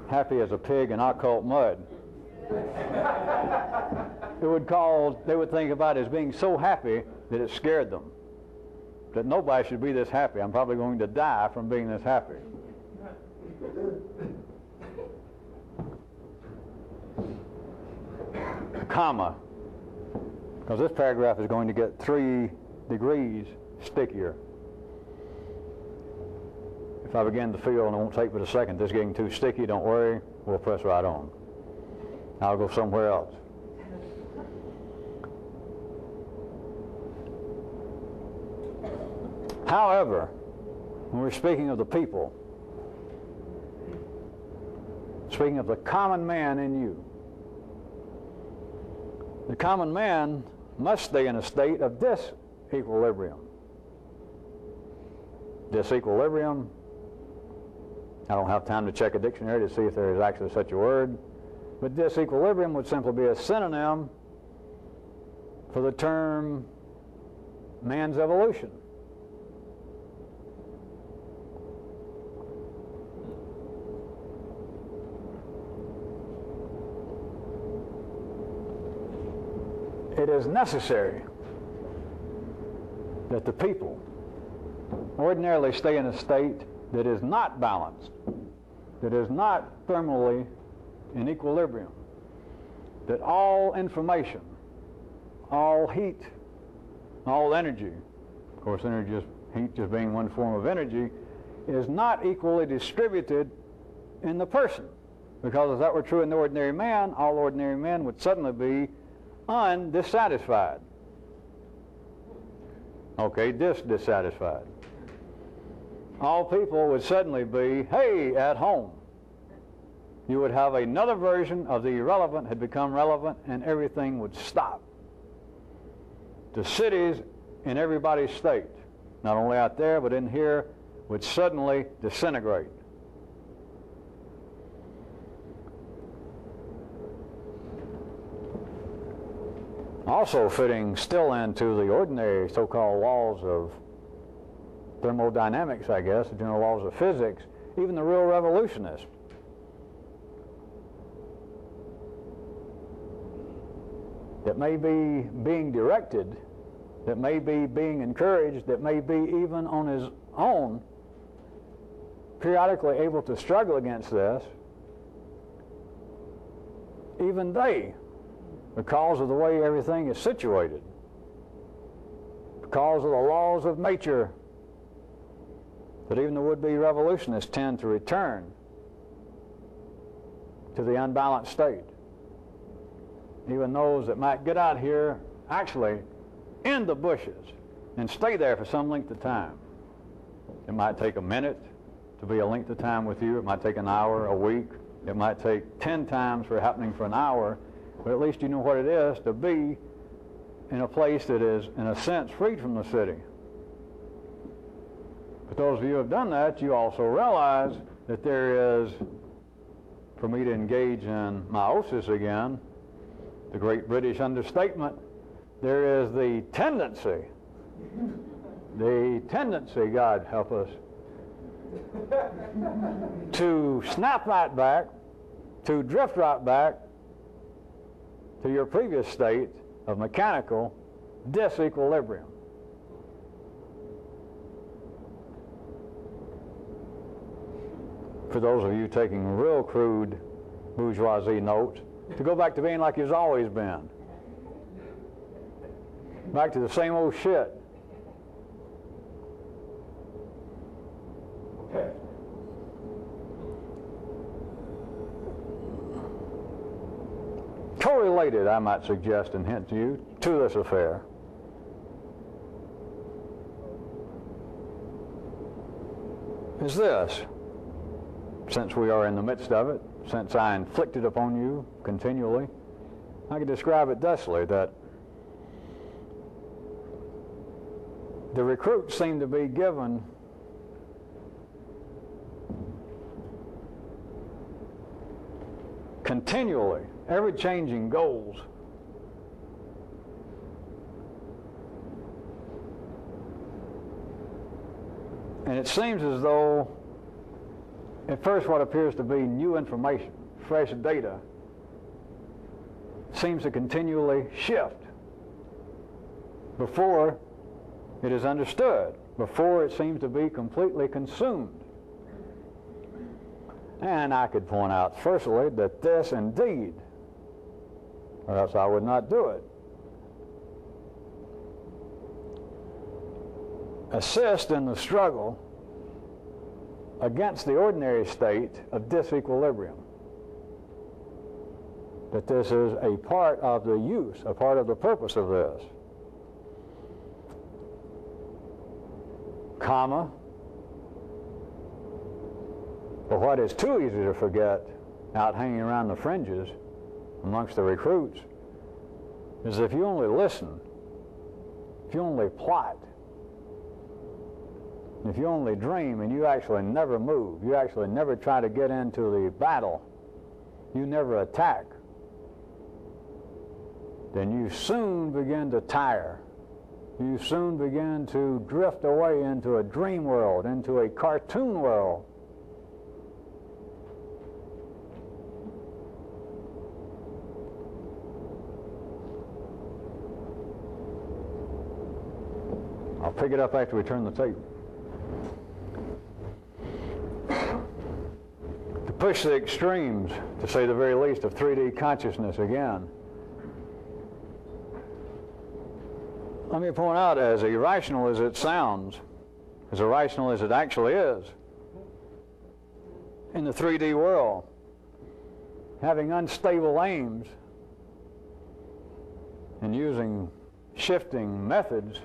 happy as a pig in occult mud. They would think about it as being so happy that it scared them. That nobody should be this happy. I'm probably going to die from being this happy. comma, because this paragraph is going to get 3 degrees stickier. If I begin to feel, and it won't take but a second, this is getting too sticky, don't worry, we'll press right on. I'll go somewhere else. However, when we're speaking of the people, speaking of the common man in you, the common man must stay in a state of disequilibrium. Disequilibrium, I don't have time to check a dictionary to see if there is actually such a word, but disequilibrium would simply be a synonym for the term man's evolution. It is necessary that the people ordinarily stay in a state that is not balanced, that is not thermally in equilibrium, that all information, all heat, all energy, of course heat just being one form of energy, is not equally distributed in the person. Because if that were true in the ordinary man, all ordinary men would suddenly be undissatisfied. Okay, dissatisfied. All people would suddenly be, hey, at home. You would have another version of the irrelevant had become relevant, and everything would stop. The cities in everybody's state, not only out there but in here, would suddenly disintegrate. Also fitting still into the ordinary so-called laws of thermodynamics, I guess, the general laws of physics, even the real revolutionists that may be being directed, that may be being encouraged, that may be even on his own periodically able to struggle against this, even they, because of the way everything is situated, because of the laws of nature, that even the would-be revolutionists tend to return to the unbalanced state. Even those that might get out here actually in the bushes and stay there for some length of time. It might take a minute to be a length of time with you. It might take an hour, a week. It might take 10 times for happening for an hour. But at least you know what it is to be in a place that is, in a sense, freed from the city. But those of you who have done that, you also realize that there is, for me to engage in meiosis again, the great British understatement, there is the tendency, God help us, to snap right back, to drift right back to your previous state of mechanical disequilibrium. For those of you taking real crude bourgeoisie notes, to go back to being like you've always been. Back to the same old shit. Correlated, I might suggest and hint to you, to this affair is this. Since we are in the midst of it, since I inflict it upon you continually, I can describe it thusly, that the recruits seem to be given continually ever-changing goals. And it seems as though at first what appears to be new information, fresh data, seems to continually shift before it is understood, before it seems to be completely consumed. And I could point out, firstly, that this indeed or else I would not do it. Assist in the struggle against the ordinary state of disequilibrium. That this is a part of the use, a part of the purpose of this. Comma. But what is too easy to forget out hanging around the fringes amongst the recruits is if you only listen, if you only plot, if you only dream and you actually never move, you actually never try to get into the battle, you never attack, then you soon begin to tire. You soon begin to drift away into a dream world, into a cartoon world. I'll pick it up after we turn the tape. To push the extremes, to say the very least, of 3D consciousness again, let me point out, as irrational as it sounds, as irrational as it actually is, in the 3D world, having unstable aims and using shifting methods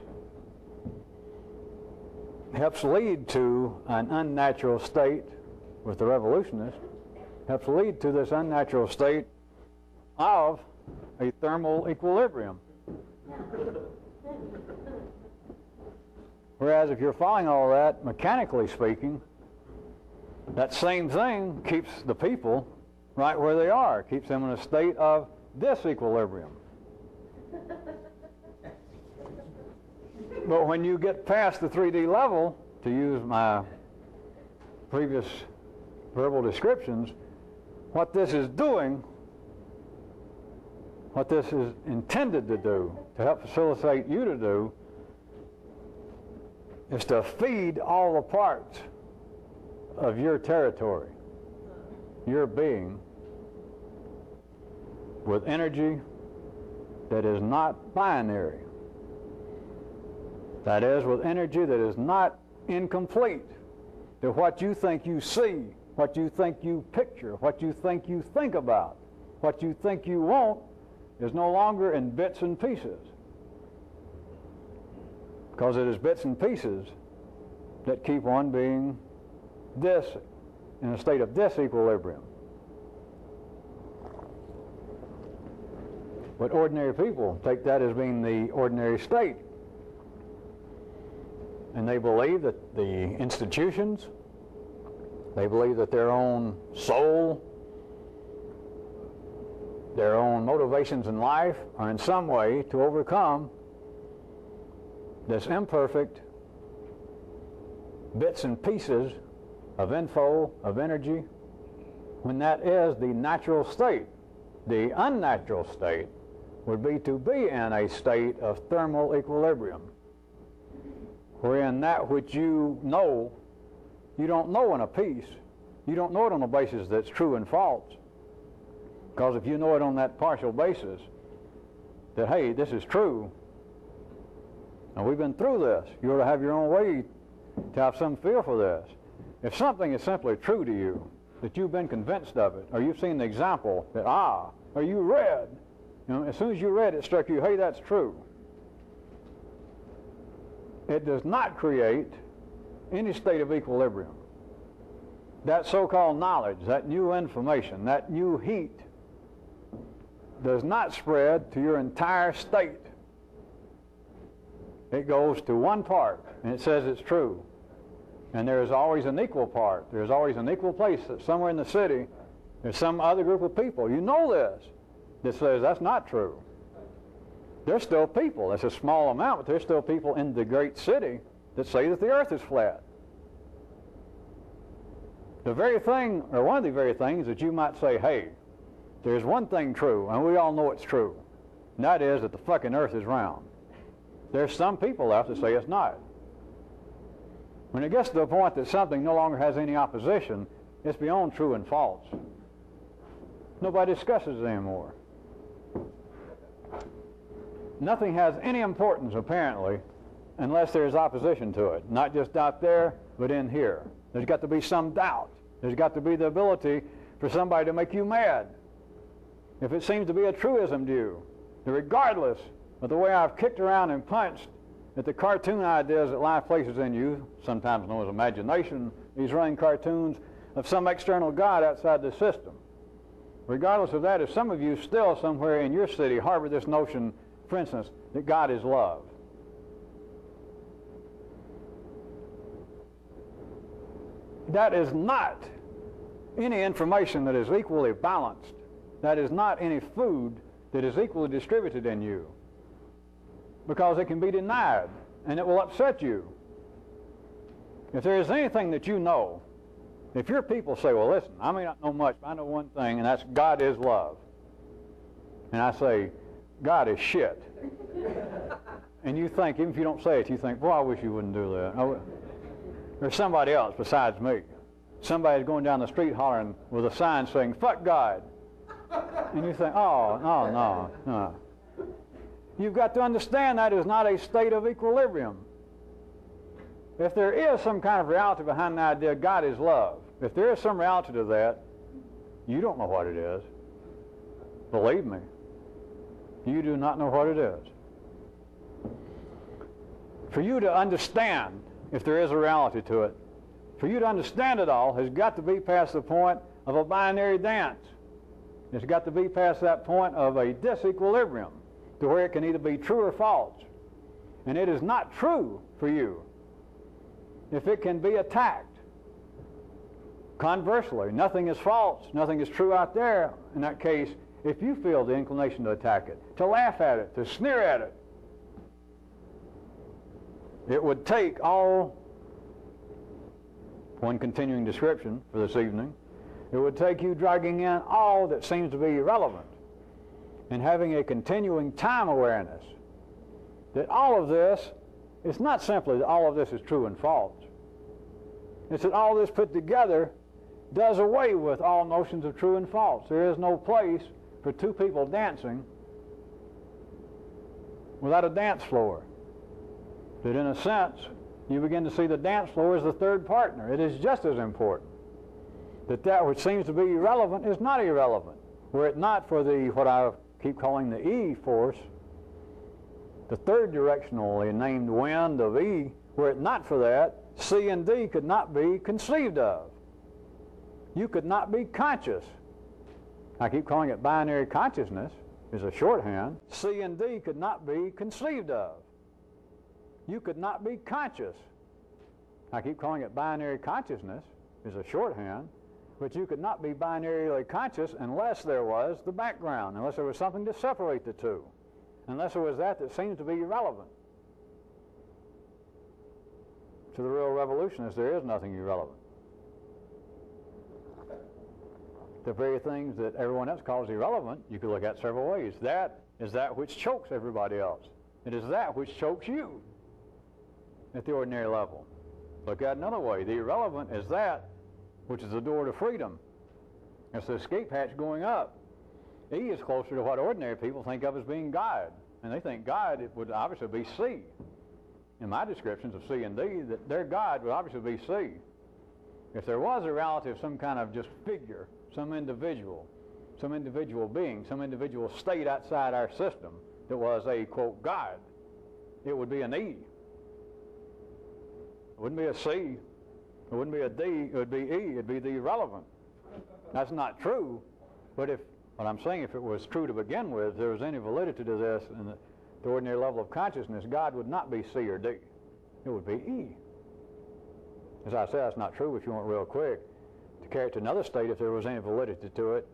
helps lead to an unnatural state with the revolutionists, helps lead to this unnatural state of a thermal equilibrium. Whereas if you're following all that, mechanically speaking, that same thing keeps the people right where they are, keeps them in a state of disequilibrium. But when you get past the 3D level, to use my previous verbal descriptions, what this is doing, what this is intended to do, to help facilitate you to do, is to feed all the parts of your territory, your being, with energy that is not binary. That is, with energy that is not incomplete, that what you think you see, what you think you picture, what you think about, what you think you want, is no longer in bits and pieces. Because it is bits and pieces that keep one being in a state of disequilibrium. But ordinary people take that as being the ordinary state. And they believe that the institutions, they believe that their own soul, their own motivations in life are in some way to overcome this imperfect bits and pieces of info, of energy, when that is the natural state. The unnatural state would be to be in a state of thermal equilibrium, wherein that which you know, you don't know in a piece. You don't know it on a basis that's true and false. Because if you know it on that partial basis, that, hey, this is true, and we've been through this, you ought to have your own way to have some feel for this. If something is simply true to you, that you've been convinced of it, or you've seen the example that, or you read, as soon as you read it struck you, hey, that's true. It does not create any state of equilibrium. That so-called knowledge, that new information, that new heat, does not spread to your entire state. It goes to one part, and it says it's true. And there is always an equal part. There's always an equal place that somewhere in the city, there's some other group of people, you know this, that says that's not true. There's still people, it's a small amount, but there's still people in the great city that say that the earth is flat. The very thing, or one of the very things that you might say, hey, there's one thing true, and we all know it's true, and that is that the fucking earth is round. There's some people out that say it's not. When it gets to the point that something no longer has any opposition, it's beyond true and false. Nobody discusses it anymore. nothing has any importance, apparently, unless there's opposition to it. Not just out there, but in here. There's got to be some doubt. There's got to be the ability for somebody to make you mad. If it seems to be a truism to you, that regardless of the way I've kicked around and punched at the cartoon ideas that life places in you, sometimes known as imagination, these running cartoons of some external God outside the system. Regardless of that, if some of you still somewhere in your city harbor this notion, for instance, that God is love, that is not any information that is equally balanced. That is not any food that is equally distributed in you, because it can be denied and it will upset you. If there is anything that you know, if your people say, well, listen, I may not know much, but I know one thing, and that's God is love. And I say, God is shit. And you think, even if you don't say it, you think, boy, I wish you wouldn't do that. There's somebody else besides me. Somebody's going down the street hollering with a sign saying, fuck God. And you think, oh, no. You've got to understand that is not a state of equilibrium. If there is some kind of reality behind the idea God is love, if there is some reality to that, you don't know what it is. Believe me, you do not know what it is. For you to understand, if there is a reality to it, for you to understand it all has got to be past the point of a binary dance. It's got to be past that point of a disequilibrium to where it can either be true or false. And it is not true for you if it can be attacked. Conversely, nothing is false, nothing is true out there. In that case, if you feel the inclination to attack it, to laugh at it, to sneer at it, it would take all, one continuing description for this evening, it would take you dragging in all that seems to be irrelevant and having a continuing time awareness that all of this, it's not simply that all of this is true and false. It's that all this put together does away with all notions of true and false. There is no place for two people dancing without a dance floor. That in a sense, you begin to see the dance floor as the third partner. It is just as important that that which seems to be irrelevant is not irrelevant. Were it not for the, what I keep calling the E force, the third directionally named wind of E, were it not for that, C and D could not be conceived of. You could not be conscious. I keep calling it binary consciousness, is a shorthand. C and D could not be conceived of. You could not be conscious. I keep calling it binary consciousness, is a shorthand, but you could not be binarily conscious unless there was the background, unless there was something to separate the two, unless there was that seems to be irrelevant. To the real revolutionist, there is nothing irrelevant. The very things that everyone else calls irrelevant, you could look at several ways. That is that which chokes everybody else. It is that which chokes you at the ordinary level. Look at it another way. The irrelevant is that which is the door to freedom. It's the escape hatch going up. E is closer to what ordinary people think of as being God. And they think God, it would obviously be C. In my descriptions of C and D, that their God would obviously be C. If there was a reality of some kind of just figure, some individual being, some individual state outside our system that was a, quote, God, it would be an E. It wouldn't be a C. It wouldn't be a D. It would be E. It would be the irrelevant. That's not true. But if, what I'm saying, if it was true to begin with, if there was any validity to this in the ordinary level of consciousness, God would not be C or D. It would be E. As I said, that's not true, but if you want real quick, to carry it to another state, if there was any validity to it,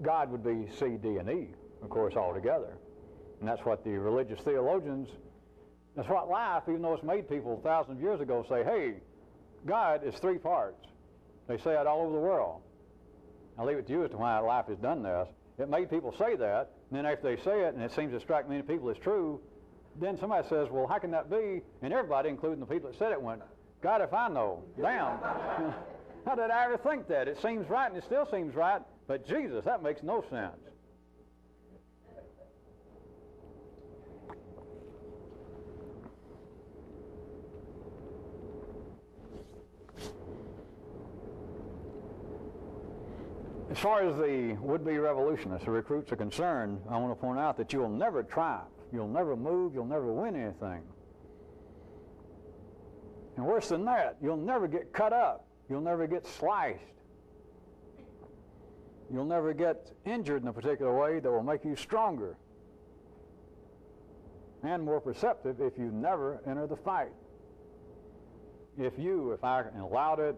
God would be C, D, and E, of course, altogether. And that's what the religious theologians, that's what life, even though it's made people thousands of years ago say, hey, God is three parts. They say it all over the world. I'll leave it to you as to why life has done this. It made people say that, and then after they say it, and it seems to strike many people as true, then somebody says, well, how can that be? And everybody, including the people that said it, went, God, if I know, damn. How did I ever think that? It seems right, and it still seems right, but Jesus, that makes no sense. As far as the would-be revolutionists, the recruits are concerned, I want to point out that you'll never triumph. You'll never move. You'll never win anything. And worse than that, you'll never get cut up. You'll never get sliced. You'll never get injured in a particular way that will make you stronger and more perceptive if you never enter the fight. If I allowed it,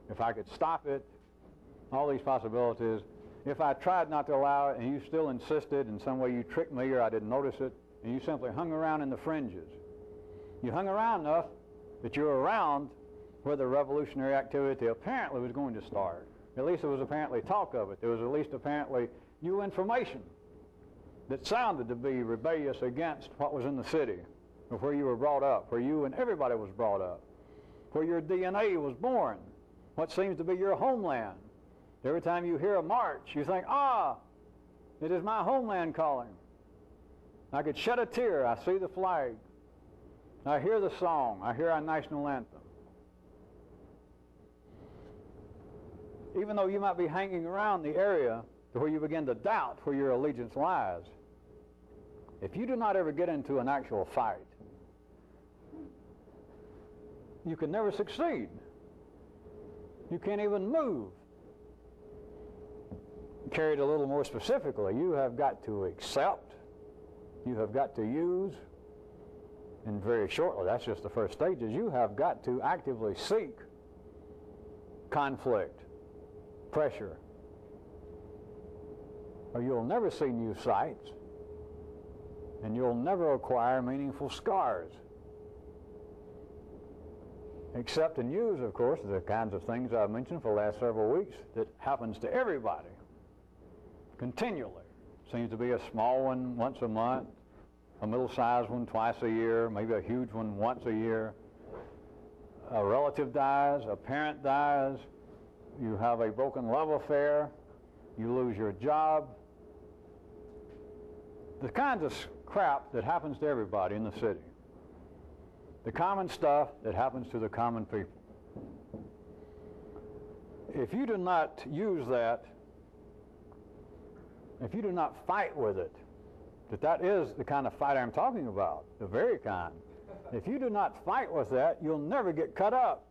if I could stop it, all these possibilities. If I tried not to allow it and you still insisted, in some way you tricked me or I didn't notice it, and you simply hung around in the fringes. You hung around enough that you were around where the revolutionary activity apparently was going to start. At least there was apparently talk of it. There was at least apparently new information that sounded to be rebellious against what was in the city, or where you were brought up, where you and everybody was brought up, where your DNA was born, what seems to be your homeland. Every time you hear a march, you think, it is my homeland calling. I could shed a tear. I see the flag. I hear the song. I hear our national anthem. Even though you might be hanging around the area to where you begin to doubt where your allegiance lies, if you do not ever get into an actual fight, you can never succeed. You can't even move. Carried a little more specifically, you have got to accept, you have got to use, and very shortly, that's just the first stages, you have got to actively seek conflict, pressure, or you'll never see new sights, and you'll never acquire meaningful scars. Accept and use, of course, the kinds of things I've mentioned for the last several weeks that happens to everybody continually. Seems to be a small one once a month, a middle-sized one twice a year, maybe a huge one once a year. A relative dies, a parent dies, you have a broken love affair, you lose your job. The kinds of crap that happens to everybody in the city. The common stuff that happens to the common people. If you do not use that, if you do not fight with it, that is the kind of fight I'm talking about, the very kind. If you do not fight with that, you'll never get cut up.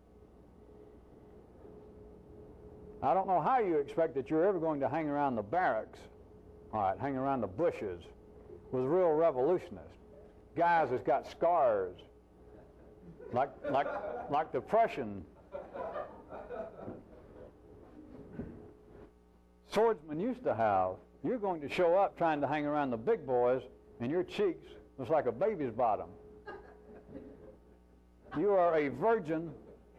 I don't know how you expect that you're ever going to hang around the barracks, hang around the bushes with real revolutionists, guys that's got scars, like the Prussian swordsmen used to have. You're going to show up trying to hang around the big boys, and your cheeks looks like a baby's bottom. You are a virgin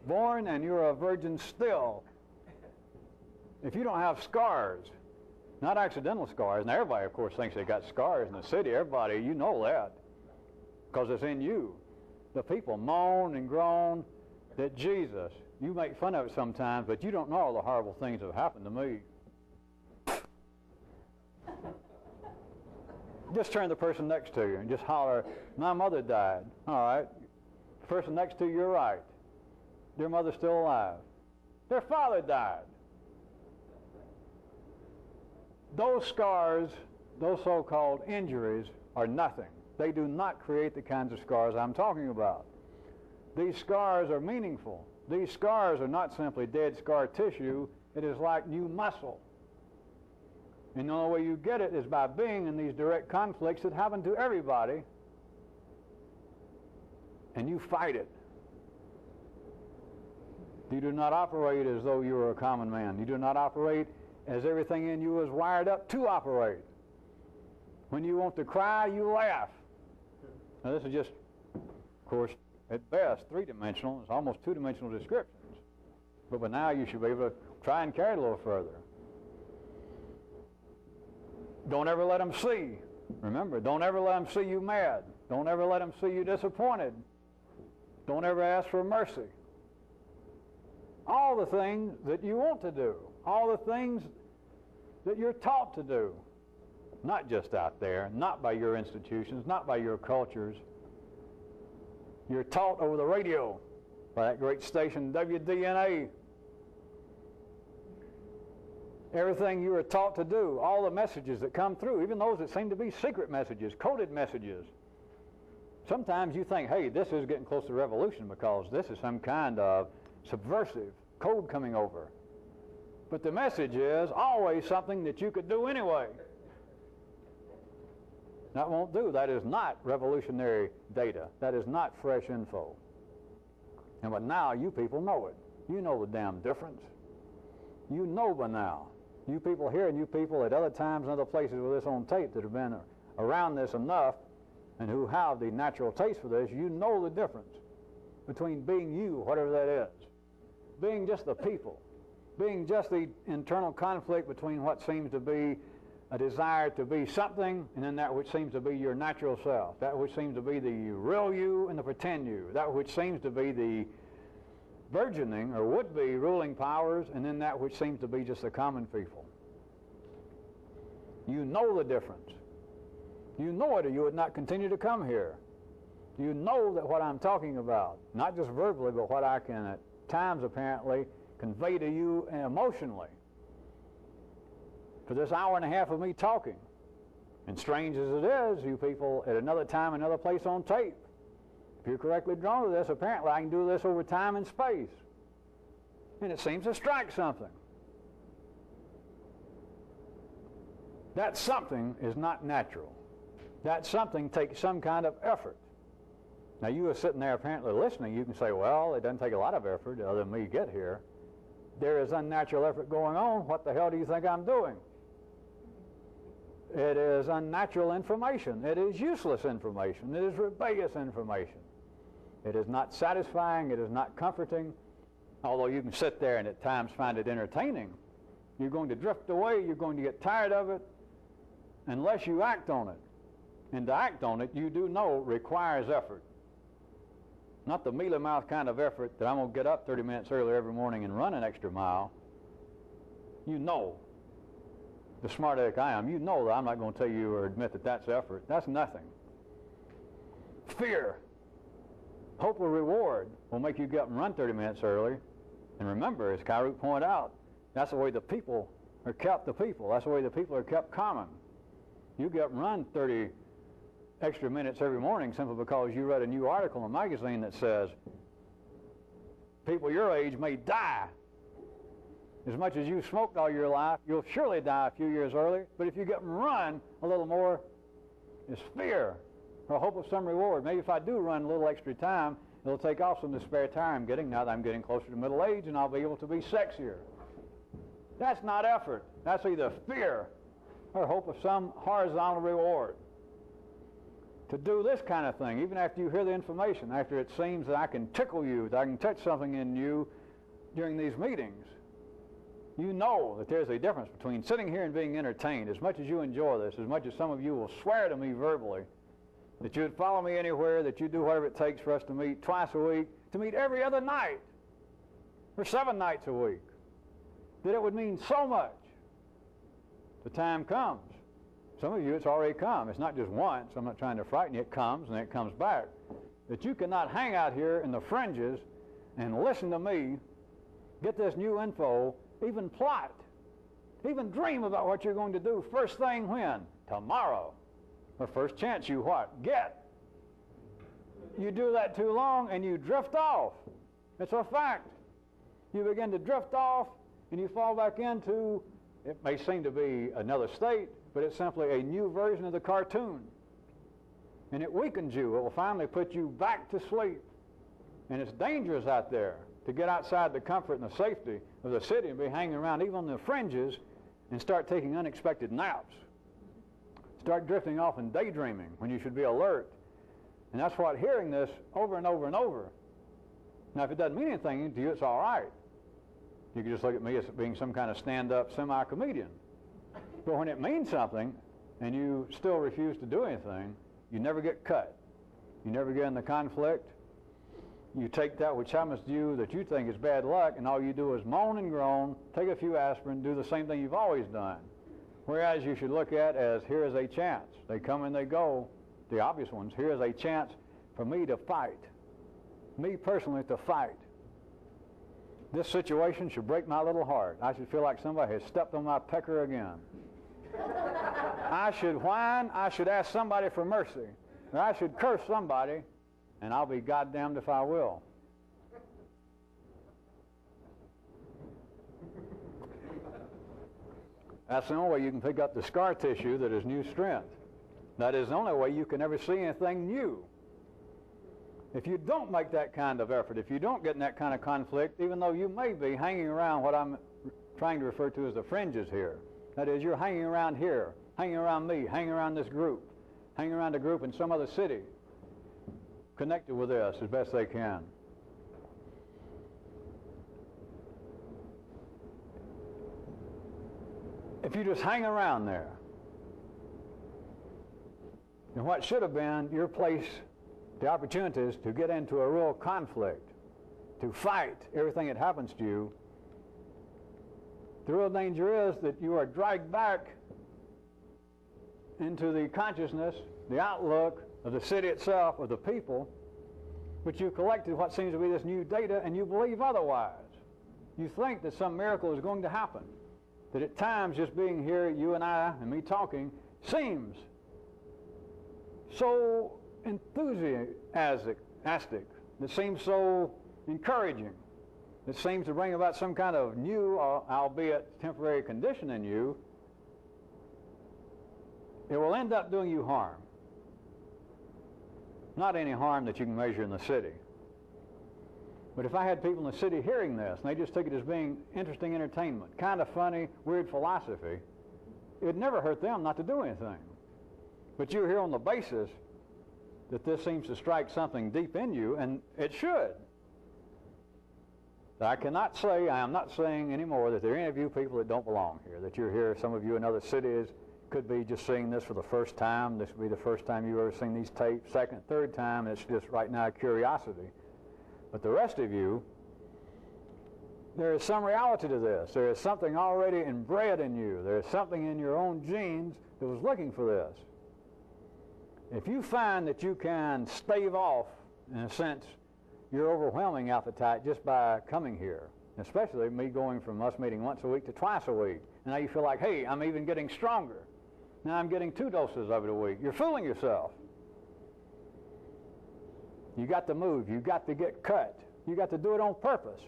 born, and you're a virgin still. If you don't have scars, not accidental scars, and everybody, of course, thinks they got scars in the city. Everybody, you know that, because it's in you. The people moan and groan that Jesus, you make fun of it sometimes, but you don't know all the horrible things that have happened to me. Just turn to the person next to you and just holler, my mother died. All right. The person next to you, you're right. Their mother's still alive. Their father died. Those scars, those so-called injuries, are nothing. They do not create the kinds of scars I'm talking about. These scars are meaningful. These scars are not simply dead scar tissue. It is like new muscle. And the only way you get it is by being in these direct conflicts that happen to everybody, and you fight it. You do not operate as though you were a common man. You do not operate as everything in you is wired up to operate. When you want to cry, you laugh. Now this is just, of course, at best, three-dimensional. It's almost two-dimensional descriptions. But by now you should be able to try and carry it a little further. Don't ever let them see. Remember, don't ever let them see you mad. Don't ever let them see you disappointed. Don't ever ask for mercy. All the things that you want to do, all the things that you're taught to do, not just out there, not by your institutions, not by your cultures. You're taught over the radio by that great station WDNA. Everything you are taught to do, all the messages that come through, even those that seem to be secret messages, coded messages. Sometimes you think, hey, this is getting close to revolution because this is some kind of subversive code coming over. But the message is always something that you could do anyway. That won't do. That is not revolutionary data. That is not fresh info. And but now you people know it. You know the damn difference. You know by now. You people here and you people at other times and other places with this on tape that have been around this enough and who have the natural taste for this, you know the difference between being you, whatever that is, being just the people, being just the internal conflict between what seems to be a desire to be something and then that which seems to be your natural self, that which seems to be the real you and the pretend you, that which seems to be the burgeoning or would-be ruling powers, and then that which seems to be just the common people. You know the difference. You know it or you would not continue to come here. You know that what I'm talking about, not just verbally, but what I can at times apparently convey to you emotionally. For this hour and a half of me talking, and strange as it is, you people at another time, another place on tape, if you're correctly drawn to this, apparently I can do this over time and space. And it seems to strike something. That something is not natural. That something takes some kind of effort. Now you are sitting there apparently listening, you can say, well, it doesn't take a lot of effort other than me get here. There is unnatural effort going on. What the hell do you think I'm doing? It is unnatural information. It is useless information. It is rebellious information. It is not satisfying. It is not comforting. Although you can sit there and at times find it entertaining, you're going to drift away. You're going to get tired of it unless you act on it. And to act on it, you do know, requires effort. Not the mealy-mouthed kind of effort that I'm going to get up 30 minutes early every morning and run an extra mile. You know, the smart aleck I am, you know that I'm not going to tell you or admit that that's effort. That's nothing. Fear. Hope of reward will make you get up and run 30 minutes early. And remember, as Kyroots pointed out, that's the way the people are kept the people. That's the way the people are kept common. You get up and run 30 extra minutes every morning simply because you read a new article in a magazine that says people your age may die. As much as you've smoked all your life, you'll surely die a few years earlier. But if you get up and run a little more, it's fear or hope of some reward. Maybe if I do run a little extra time, it'll take off some of the spare time I'm getting now that I'm getting closer to middle age, and I'll be able to be sexier. That's not effort. That's either fear or hope of some horizontal reward. To do this kind of thing, even after you hear the information, after it seems that I can tickle you, that I can touch something in you during these meetings, you know that there's a difference between sitting here and being entertained. As much as you enjoy this, as much as some of you will swear to me verbally that you'd follow me anywhere, that you'd do whatever it takes for us to meet twice a week, to meet every other night, or 7 nights a week, that it would mean so much. The time comes. Some of you, it's already come. It's not just once. I'm not trying to frighten you. It comes, and then it comes back. That you cannot hang out here in the fringes and listen to me, get this new info, even plot, even dream about what you're going to do first thing when? Tomorrow. Or first chance you what? Get. You do that too long and you drift off. It's a fact. You begin to drift off and you fall back into, it may seem to be another state, but it's simply a new version of the cartoon. And it weakens you. It will finally put you back to sleep. And it's dangerous out there to get outside the comfort and the safety of the city and be hanging around even on the fringes and start taking unexpected naps. Start drifting off and daydreaming when you should be alert. And that's what hearing this over and over and over. Now, if it doesn't mean anything to you, it's all right. You can just look at me as being some kind of stand-up semi-comedian. But when it means something and you still refuse to do anything, you never get cut. You never get in the conflict. You take that which happens to you that you think is bad luck, and all you do is moan and groan, take a few aspirin, do the same thing you've always done. Whereas you should look at as, here is a chance. They come and they go, the obvious ones. Here is a chance for me to fight. Me personally to fight. This situation should break my little heart. I should feel like somebody has stepped on my pecker again. I should whine. I should ask somebody for mercy. Or I should curse somebody, and I'll be goddamned if I will. That's the only way you can pick up the scar tissue that is new strength. That is the only way you can ever see anything new. If you don't make that kind of effort, if you don't get in that kind of conflict, even though you may be hanging around what I'm trying to refer to as the fringes here, that is, you're hanging around here, hanging around me, hanging around this group, hanging around a group in some other city, connected with us as best they can. If you just hang around there, then what should have been your place, the opportunities to get into a real conflict, to fight everything that happens to you, the real danger is that you are dragged back into the consciousness, the outlook of the city itself, of the people, but you collected what seems to be this new data, and you believe otherwise. You think that some miracle is going to happen, that at times just being here, you and I, and me talking, seems so enthusiastic, that seems so encouraging, that seems to bring about some kind of new, albeit temporary condition in you. It will end up doing you harm. Not any harm that you can measure in the city. But if I had people in the city hearing this, and they just took it as being interesting entertainment, kind of funny, weird philosophy, it would never hurt them not to do anything. But you're here on the basis that this seems to strike something deep in you, and it should. I cannot say, I am not saying anymore that there are any of you people that don't belong here, that you're here, some of you in other cities, could be just seeing this for the first time. This would be the first time you've ever seen these tapes, second, third time. It's just right now a curiosity. But the rest of you, there is some reality to this. There is something already inbred in you. There is something in your own genes that was looking for this. If you find that you can stave off, in a sense, your overwhelming appetite just by coming here, especially me going from us meeting once a week to twice a week, and now you feel like, hey, I'm even getting stronger. Now I'm getting 2 doses of it a week. You're fooling yourself. You got to move. You got to get cut. You got to do it on purpose.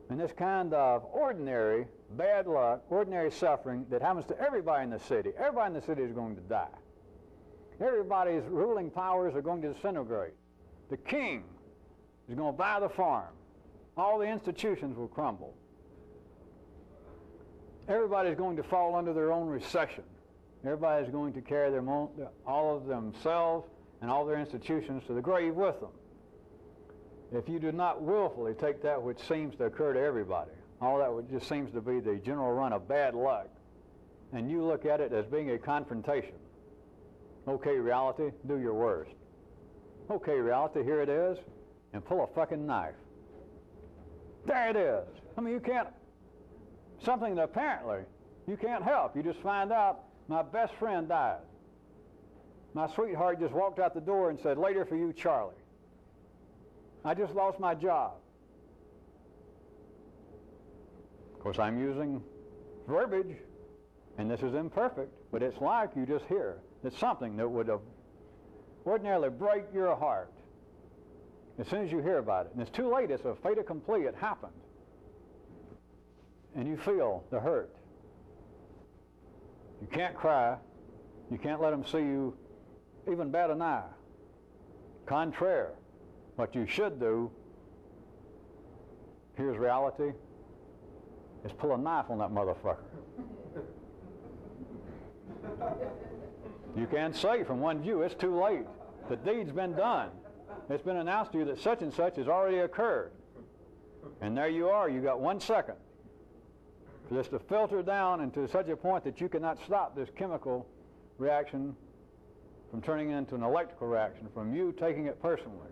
And this kind of ordinary bad luck, ordinary suffering that happens to everybody in the city. Everybody in the city is going to die. Everybody's ruling powers are going to disintegrate. The king is going to buy the farm. All the institutions will crumble. Everybody's going to fall under their own recession. Everybody's going to carry all of themselves and all their institutions to the grave with them. If you do not willfully take that which seems to occur to everybody, all that which just seems to be the general run of bad luck, and you look at it as being a confrontation. Okay, reality, do your worst. Okay, reality, here it is, and pull a fucking knife. There it is. I mean, you can't, something that apparently you can't help. You just find out my best friend died. My sweetheart just walked out the door and said, later for you, Charlie. I just lost my job. Of course, I'm using verbiage, and this is imperfect, but it's like you just hear. It's something that would ordinarily break your heart as soon as you hear about it. And it's too late. It's a fait accompli. It happened. And you feel the hurt. You can't cry. You can't let them see you even bat an eye. Contraire. What you should do, here's reality, is pull a knife on that motherfucker. You can't say from one view, it's too late. The deed's been done. It's been announced to you that such and such has already occurred. And there you are, you got 1 second for this to filter down into such a point that you cannot stop this chemical reaction from turning into an electrical reaction, from you taking it personally.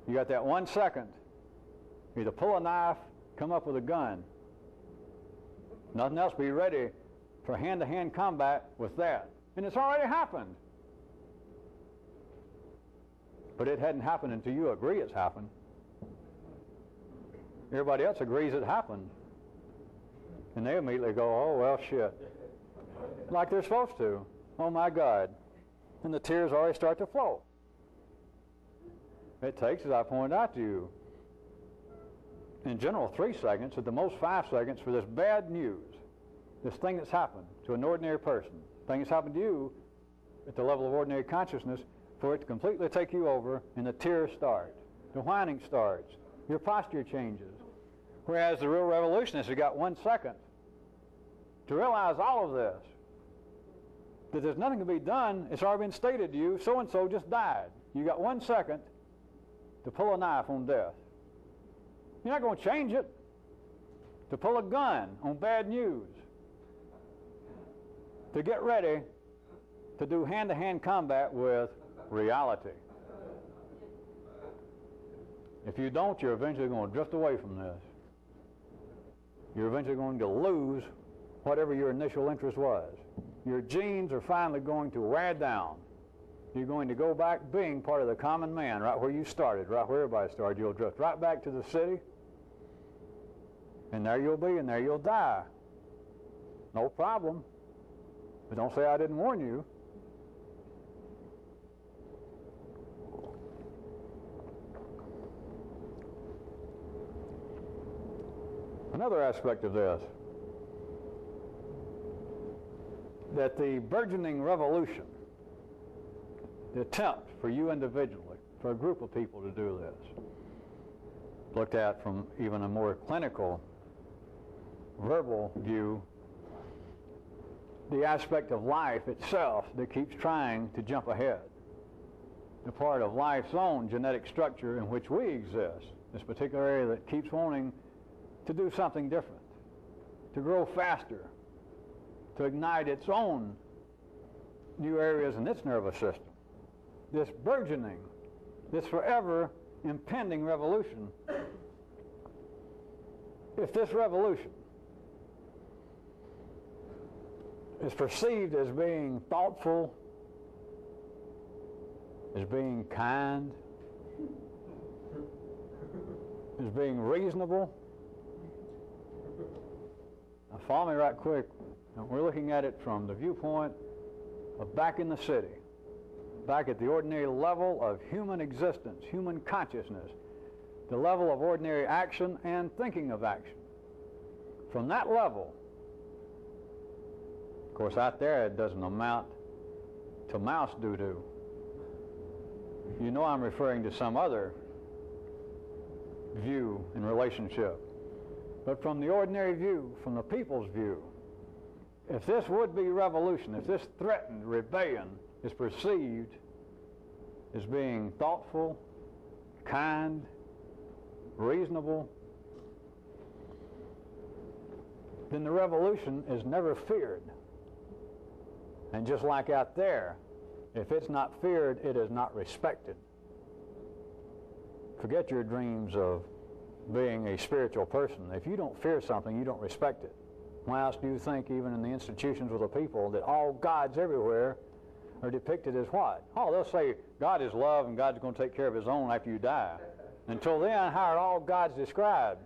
You got that 1 second. Either pull a knife, come up with a gun. Nothing else, be ready for hand-to-hand combat with that. And it's already happened. But it hadn't happened until you agree it's happened. Everybody else agrees it happened. And they immediately go, oh, well, shit. Like they're supposed to. Oh, my God. And the tears already start to flow. It takes, as I pointed out to you, in general 3 seconds, at the most 5 seconds, for this bad news, this thing that's happened to an ordinary person, thing that's happened to you at the level of ordinary consciousness, for it to completely take you over, and the tears start, the whining starts, your posture changes. Whereas the real revolutionist has got 1 second to realize all of this, that there's nothing to be done. It's already been stated to you, so-and-so just died. You got 1 second to pull a knife on death. You're not going to change it. To pull a gun on bad news. To get ready to do hand-to-hand combat with reality. If you don't, you're eventually going to drift away from this. You're eventually going to lose whatever your initial interest was. Your genes are finally going to wear down. You're going to go back being part of the common man, right where you started, right where everybody started. You'll drift right back to the city, and there you'll be, and there you'll die. No problem. But don't say I didn't warn you. Another aspect of this, that the burgeoning revolution, the attempt for you individually, for a group of people to do this, looked at from even a more clinical, verbal view, the aspect of life itself that keeps trying to jump ahead, the part of life's own genetic structure in which we exist, this particular area that keeps wanting to do something different, to grow faster, to ignite its own new areas in its nervous system. This burgeoning, this forever impending revolution, if this revolution is perceived as being thoughtful, as being kind, as being reasonable. Now follow me right quick. Now, we're looking at it from the viewpoint of back in the city, back at the ordinary level of human existence, human consciousness, the level of ordinary action and thinking of action. From that level, of course, out there it doesn't amount to mouse doo-doo. You know I'm referring to some other view and relationship. But from the ordinary view, from the people's view, if this would-be revolution, if this threatened rebellion is perceived as being thoughtful, kind, reasonable, then the revolution is never feared. And just like out there, if it's not feared, it is not respected. Forget your dreams of being a spiritual person. If you don't fear something, you don't respect it. Why else do you think, even in the institutions of the people, that all gods everywhere are depicted as what? Oh, they'll say God is love and God's going to take care of his own after you die. Until then, how are all gods described?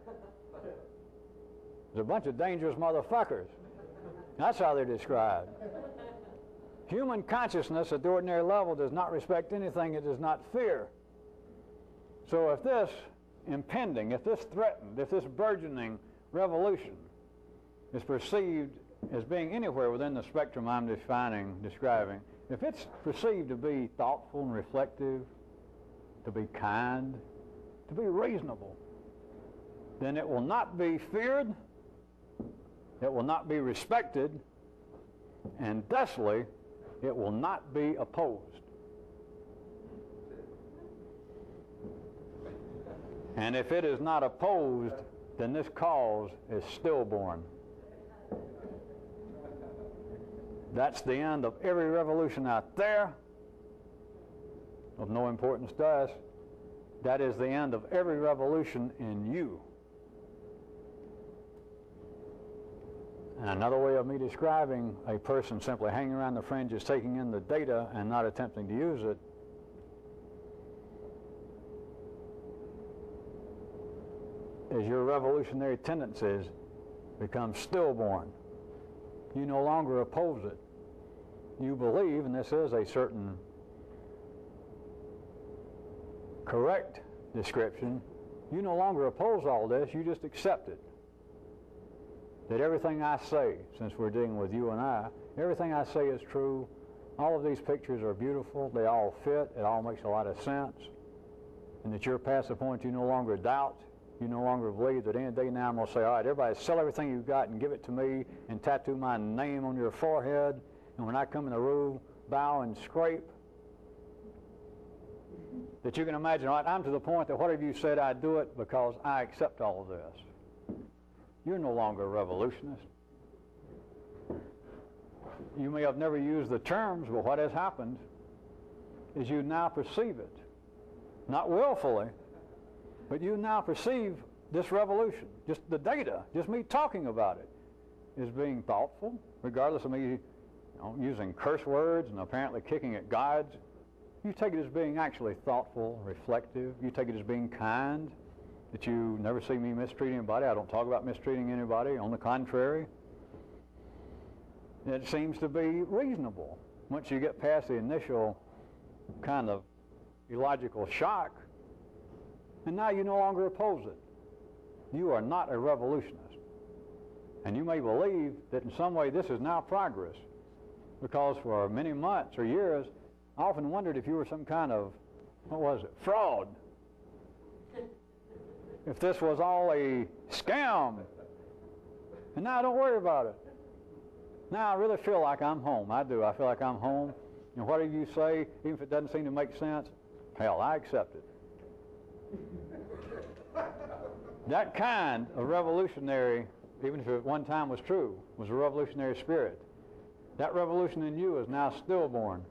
There's a bunch of dangerous motherfuckers. That's how they're described. Human consciousness at the ordinary level does not respect anything it does not fear. So if this impending, if this threatened, if this burgeoning revolution is perceived as being anywhere within the spectrum I'm describing, if it's perceived to be thoughtful and reflective, to be kind, to be reasonable, then it will not be feared, it will not be respected, and thusly, it will not be opposed. And if it is not opposed, then this cause is stillborn. That's the end of every revolution out there, of no importance to us. That is the end of every revolution in you. And another way of me describing a person simply hanging around the fringes, taking in the data and not attempting to use it, as your revolutionary tendencies become stillborn. You no longer oppose it. You believe, and this is a certain correct description, you no longer oppose all this, you just accept it. That everything I say, since we're dealing with you and I, everything I say is true. All of these pictures are beautiful. They all fit. It all makes a lot of sense. And that you're past the point you no longer doubt. You no longer believe that any day now I'm going to say, all right, everybody sell everything you've got and give it to me and tattoo my name on your forehead. And when I come in the room, bow and scrape. That you can imagine, all right, I'm to the point that whatever you said, I do it because I accept all of this. You're no longer a revolutionist. You may have never used the terms, but what has happened is you now perceive it. Not willfully, but you now perceive this revolution, just the data, just me talking about it, is being thoughtful, regardless of me using curse words and apparently kicking at gods. You take it as being actually thoughtful, reflective. You take it as being kind, that you never see me mistreat anybody. I don't talk about mistreating anybody. On the contrary, it seems to be reasonable. Once you get past the initial kind of illogical shock, and now you no longer oppose it. You are not a revolutionist. And you may believe that in some way this is now progress, because for many months or years, I often wondered if you were some kind of, fraud. If this was all a scam. And now I don't worry about it. Now I really feel like I'm home. I do. I feel like I'm home. And whatever you say, even if it doesn't seem to make sense, hell, I accept it. That kind of revolutionary, even if it at one time was true, was a revolutionary spirit. That revolution in you is now stillborn.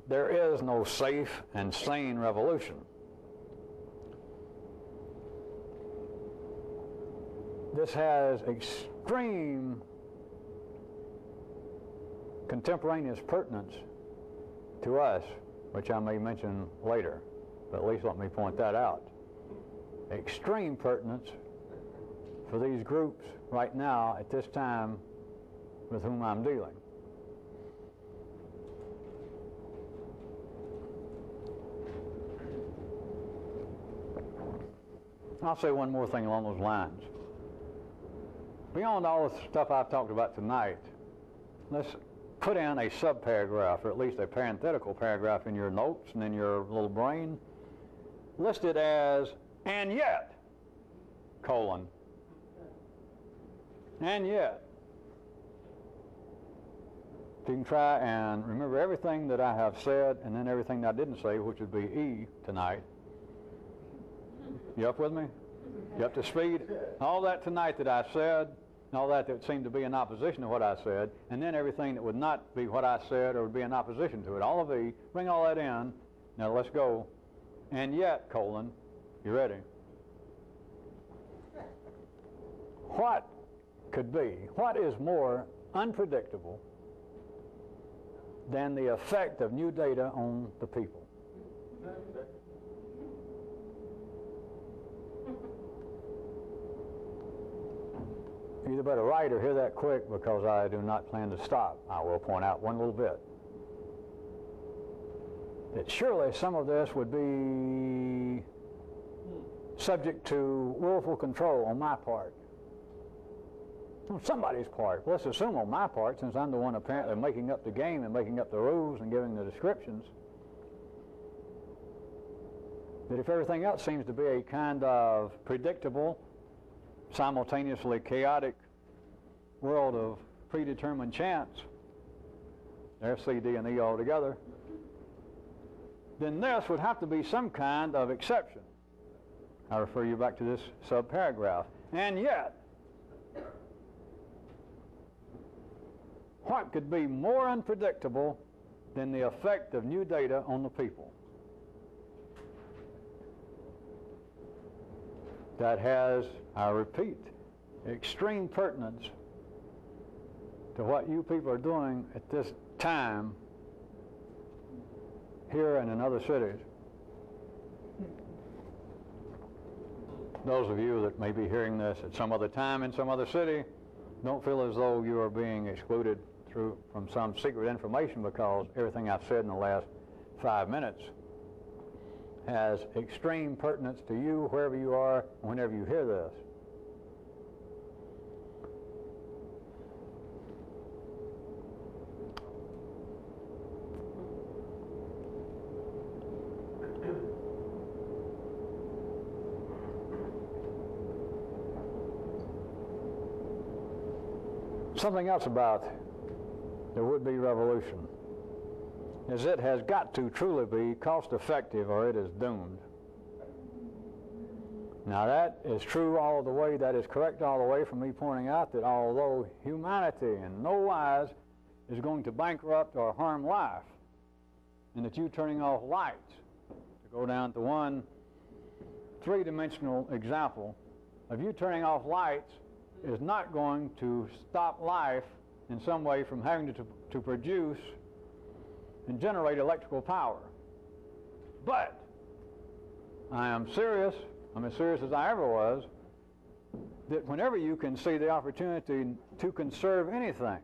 There is no safe and sane revolution. This has extreme contemporaneous pertinence to us, which I may mention later, but at least let me point that out. Extreme pertinence for these groups right now at this time with whom I'm dealing. I'll say one more thing along those lines. Beyond all the stuff I've talked about tonight, let's put in a subparagraph, or at least a parenthetical paragraph in your notes and in your little brain, listed as, and yet, colon, and yet. You can try and remember everything that I have said and then everything that I didn't say, which would be E tonight. You up with me? You up to speed? All that tonight that I said, and all that seemed to be in opposition to what I said, and then everything that would not be what I said or would be in opposition to it. All of the, bring all that in. Now let's go. And yet, colon, you ready? What could be, what is more unpredictable than the effect of new data on the people? You either better write or hear that quick, because I do not plan to stop. I will point out one little bit. That surely some of this would be subject to willful control on my part. On somebody's part. Let's assume on my part, since I'm the one apparently making up the game and making up the rules and giving the descriptions, that if everything else seems to be a kind of predictable, simultaneously chaotic world of predetermined chance, there's C, D, and E all together, then this would have to be some kind of exception. I refer you back to this subparagraph. And yet, what could be more unpredictable than the effect of new data on the people? That has, I repeat, extreme pertinence to what you people are doing at this time here and in other cities. Those of you that may be hearing this at some other time in some other city, don't feel as though you are being excluded from some secret information, because everything I've said in the last 5 minutes has extreme pertinence to you wherever you are, whenever you hear this. Something else about the would-be revolution is it has got to truly be cost-effective, or it is doomed. Now that is true all the way, that is correct all the way from me pointing out that although humanity in no wise is going to bankrupt or harm life, and that you turning off lights, to go down to one three-dimensional example of you turning off lights, is not going to stop life in some way from having to produce and generate electrical power. But I am serious, I'm as serious as I ever was, that whenever you can see the opportunity to conserve anything,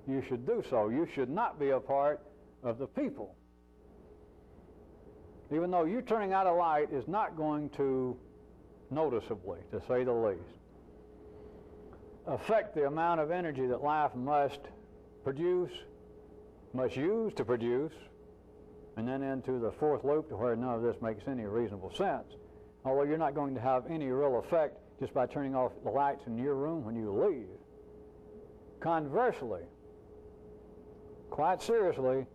you should do so. You should not be a part of the people. Even though you turning out a light is not going to noticeably, to say the least, affect the amount of energy that life must produce, must use to produce, and then into the fourth loop to where none of this makes any reasonable sense. Although you're not going to have any real effect just by turning off the lights in your room when you leave. Conversely, quite seriously,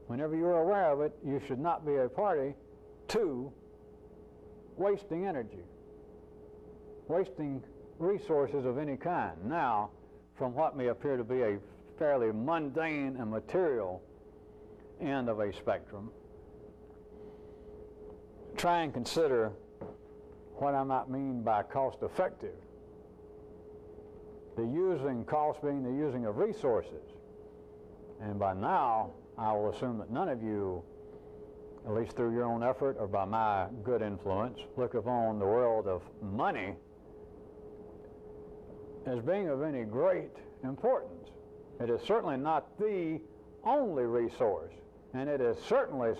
whenever you're aware of it, you should not be a party to wasting energy, wasting resources of any kind. Now, from what may appear to be a fairly mundane and material end of a spectrum, try and consider what I might mean by cost-effective. The using, cost being the using of resources. And by now, I will assume that none of you, at least through your own effort or by my good influence, look upon the world of money as being of any great importance. It is certainly not the only resource, and it is certainly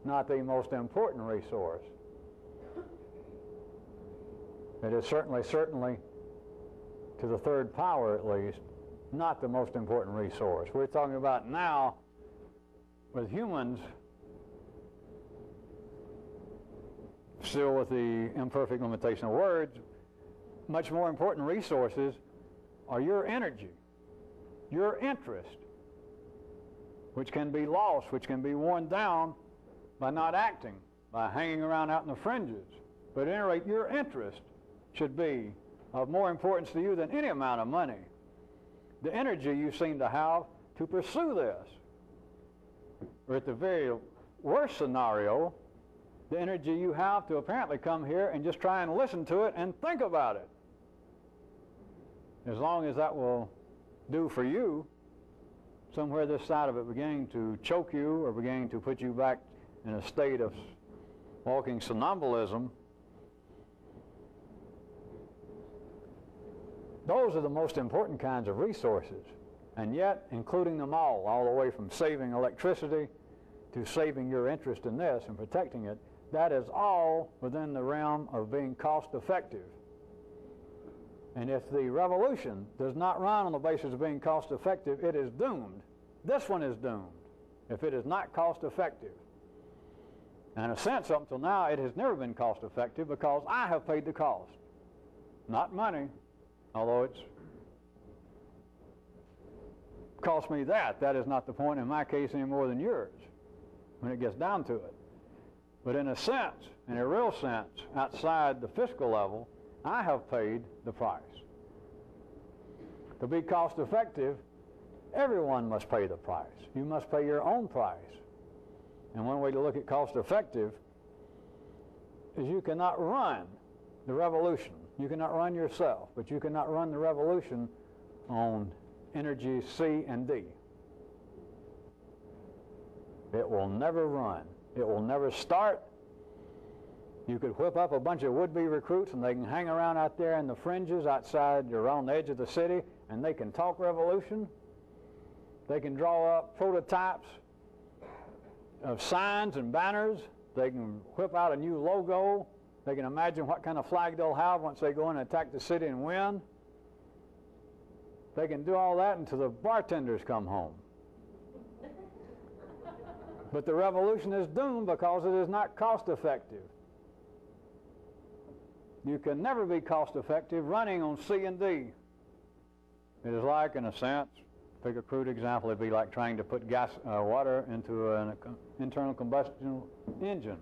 not the most important resource. It is certainly, to the third power at least, not the most important resource. We're talking about now, with humans, still with the imperfect limitation of words, much more important resources are your energy, your interest, which can be lost, which can be worn down by not acting, by hanging around out in the fringes. But at any rate, your interest should be of more importance to you than any amount of money. The energy you seem to have to pursue this, or at the very worst scenario, the energy you have to apparently come here and just try and listen to it and think about it. As long as that will do for you, somewhere this side of it beginning to choke you or beginning to put you back in a state of walking somnambulism, those are the most important kinds of resources. And yet, including them all the way from saving electricity to saving your interest in this and protecting it, that is all within the realm of being cost-effective. And if the revolution does not run on the basis of being cost-effective, it is doomed. This one is doomed if it is not cost-effective. And in a sense, up until now, it has never been cost-effective because I have paid the cost. Not money, although it's cost me that. That is not the point in my case any more than yours when it gets down to it. But in a sense, in a real sense, outside the fiscal level, I have paid the price. To be cost-effective, everyone must pay the price. You must pay your own price. And one way to look at cost-effective is you cannot run the revolution. You cannot run yourself, but you cannot run the revolution on energy C and D. It will never run. It will never start. You could whip up a bunch of would-be recruits and they can hang around out there in the fringes outside around the edge of the city and they can talk revolution. They can draw up prototypes of signs and banners. They can whip out a new logo. They can imagine what kind of flag they'll have once they go in and attack the city and win. They can do all that until the bartenders come home. But the revolution is doomed because it is not cost effective. You can never be cost effective running on C and D. It is like, in a sense, pick a crude example, it'd be like trying to put water into an internal combustion engine,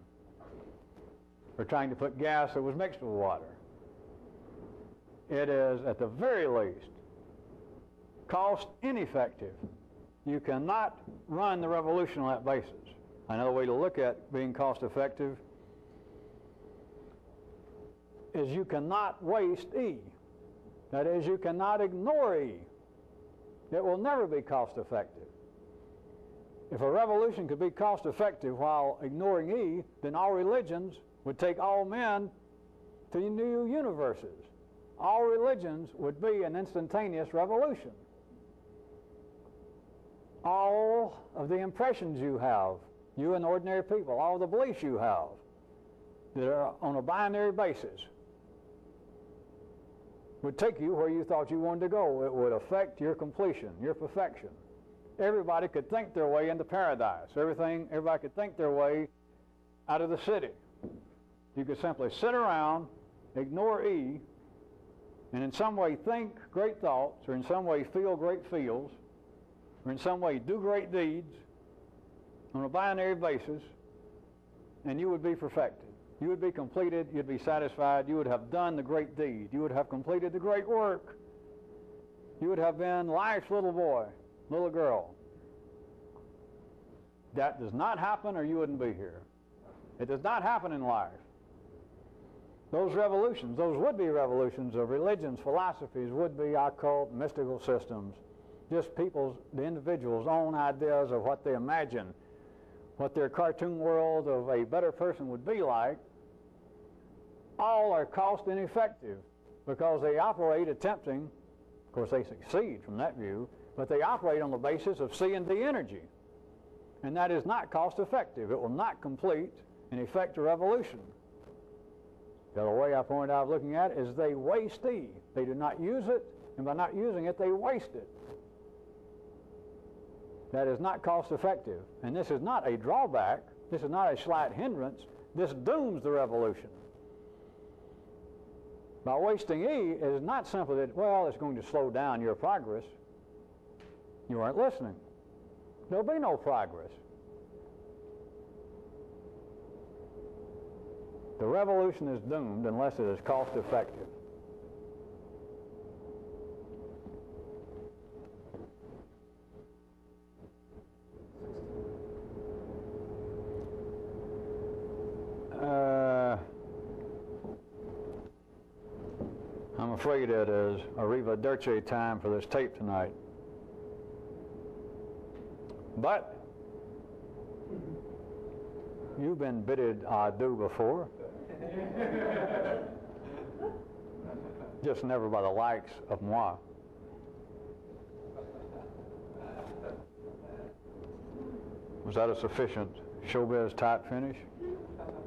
or trying to put gas that was mixed with water. It is, at the very least, cost ineffective. You cannot run the revolution on that basis. Another way to look at being cost effective is you cannot waste E. That is, you cannot ignore E. It will never be cost effective. If a revolution could be cost effective while ignoring E, then all religions would take all men to new universes. All religions would be an instantaneous revolution. All of the impressions you have, you and ordinary people, all the beliefs you have that are on a binary basis would take you where you thought you wanted to go. It would affect your completion, your perfection. Everybody could think their way into paradise. Everybody could think their way out of the city. You could simply sit around, ignore E, and in some way think great thoughts, or in some way feel great feels, or in some way do great deeds on a binary basis, and you would be perfected. You would be completed, you'd be satisfied, you would have done the great deed, you would have completed the great work. You would have been life's little boy, little girl. That does not happen or you wouldn't be here. It does not happen in life. Those revolutions, those would-be revolutions of religions, philosophies, would-be occult, mystical systems, just the individuals' own ideas of what they imagine, what their cartoon world of a better person would be like, all are cost ineffective because they operate attempting, of course they succeed from that view, but they operate on the basis of C and D energy. And that is not cost effective. It will not complete and effect a revolution. The other way I pointed out of looking at it is they waste E. They do not use it, and by not using it, they waste it. That is not cost effective. And this is not a drawback. This is not a slight hindrance. This dooms the revolution. By wasting E, it is not simply that, well, it's going to slow down your progress. You aren't listening. There'll be no progress. The revolution is doomed unless it is cost effective. I'm afraid it is arrivederci time for this tape tonight. But you've been bidded adieu before. Just never by the likes of moi. Was that a sufficient showbiz type finish?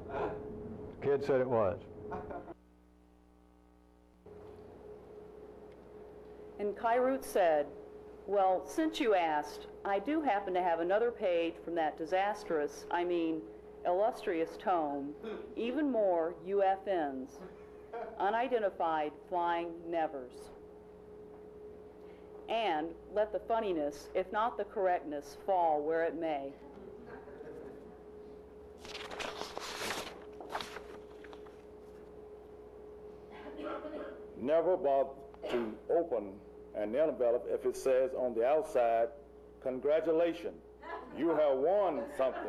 The kid said it was. And Kyroots said, well, since you asked, I do happen to have another page from that disastrous, illustrious tome, even more UFNs, unidentified flying nevers. And let the funniness, if not the correctness, fall where it may. Never bother to open an envelope if it says on the outside, congratulations, you have won something.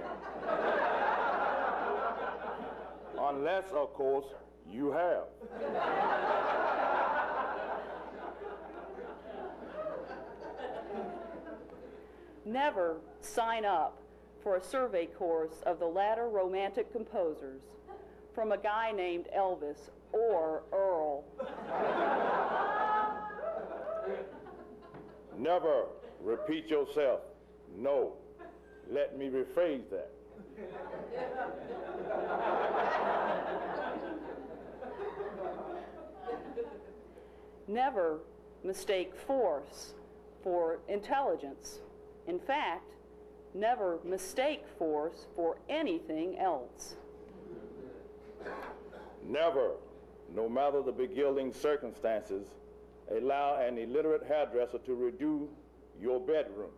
Unless, of course, you have. Never sign up for a survey course of the latter romantic composers from a guy named Elvis or Earl. Never repeat yourself. No. Let me rephrase that. Never mistake force for intelligence. In fact, never mistake force for anything else. Never, no matter the beguiling circumstances, allow an illiterate hairdresser to redo your bedroom.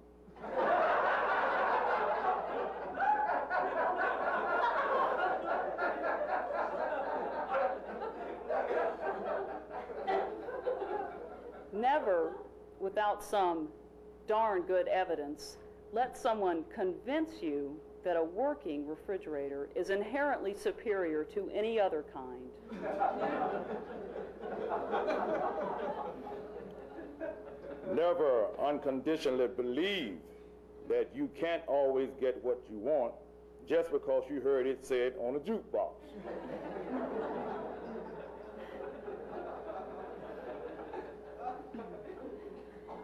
Never, without some darn good evidence, let someone convince you that a working refrigerator is inherently superior to any other kind. Never unconditionally believe that you can't always get what you want just because you heard it said on a jukebox.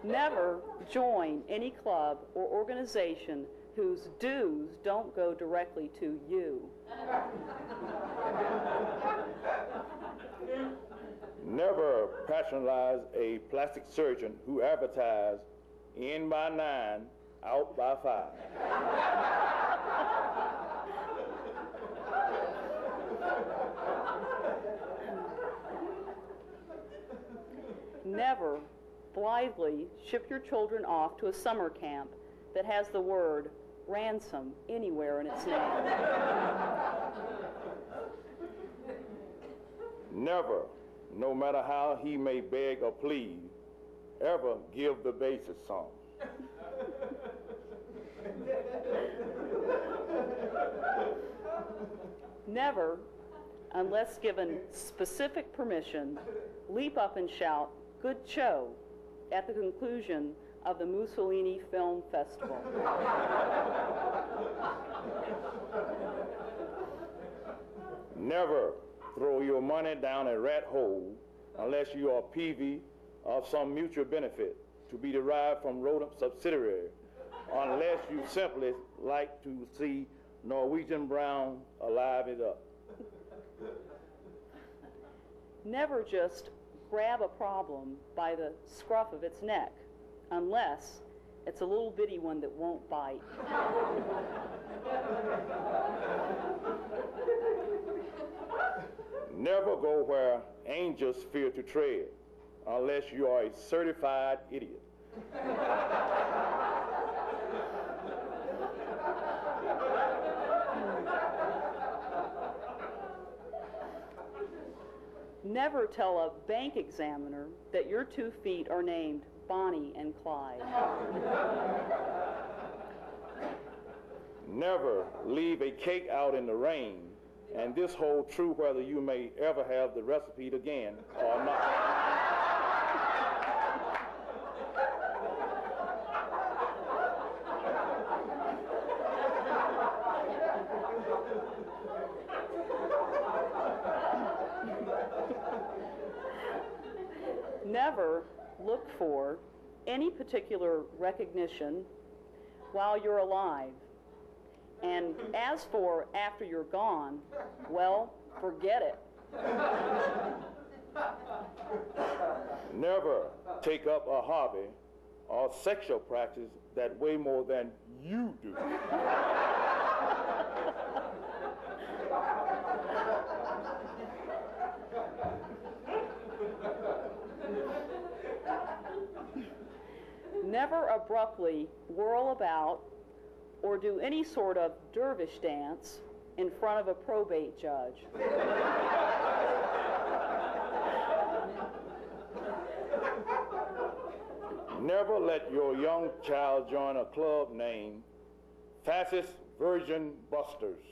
Never join any club or organization whose dues don't go directly to you. Never patronize a plastic surgeon who advertised in by 9, out by 5. Never blithely ship your children off to a summer camp that has the word ransom anywhere in its name. Never, no matter how he may beg or plead, ever give the basis song. Never, unless given specific permission, leap up and shout, "Good show," at the conclusion of the Mussolini Film Festival. Never throw your money down a rat hole unless you are peevy of some mutual benefit to be derived from rodent subsidiary, unless you simply like to see Norwegian Brown alive it up. Never just grab a problem by the scruff of its neck, unless it's a little bitty one that won't bite. Never go where angels fear to tread, unless you are a certified idiot. Never tell a bank examiner that your 2 feet are named Bonnie and Clyde. Never leave a cake out in the rain, and this holds true whether you may ever have the recipe again or not. Never look for any particular recognition while you're alive. And as for after you're gone, well, forget it. Never take up a hobby or sexual practice that weigh more than you do. Never abruptly whirl about or do any sort of dervish dance in front of a probate judge. Never let your young child join a club named Fascist Virgin Busters.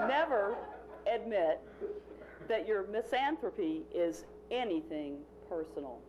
Never admit that your misanthropy is anything personal.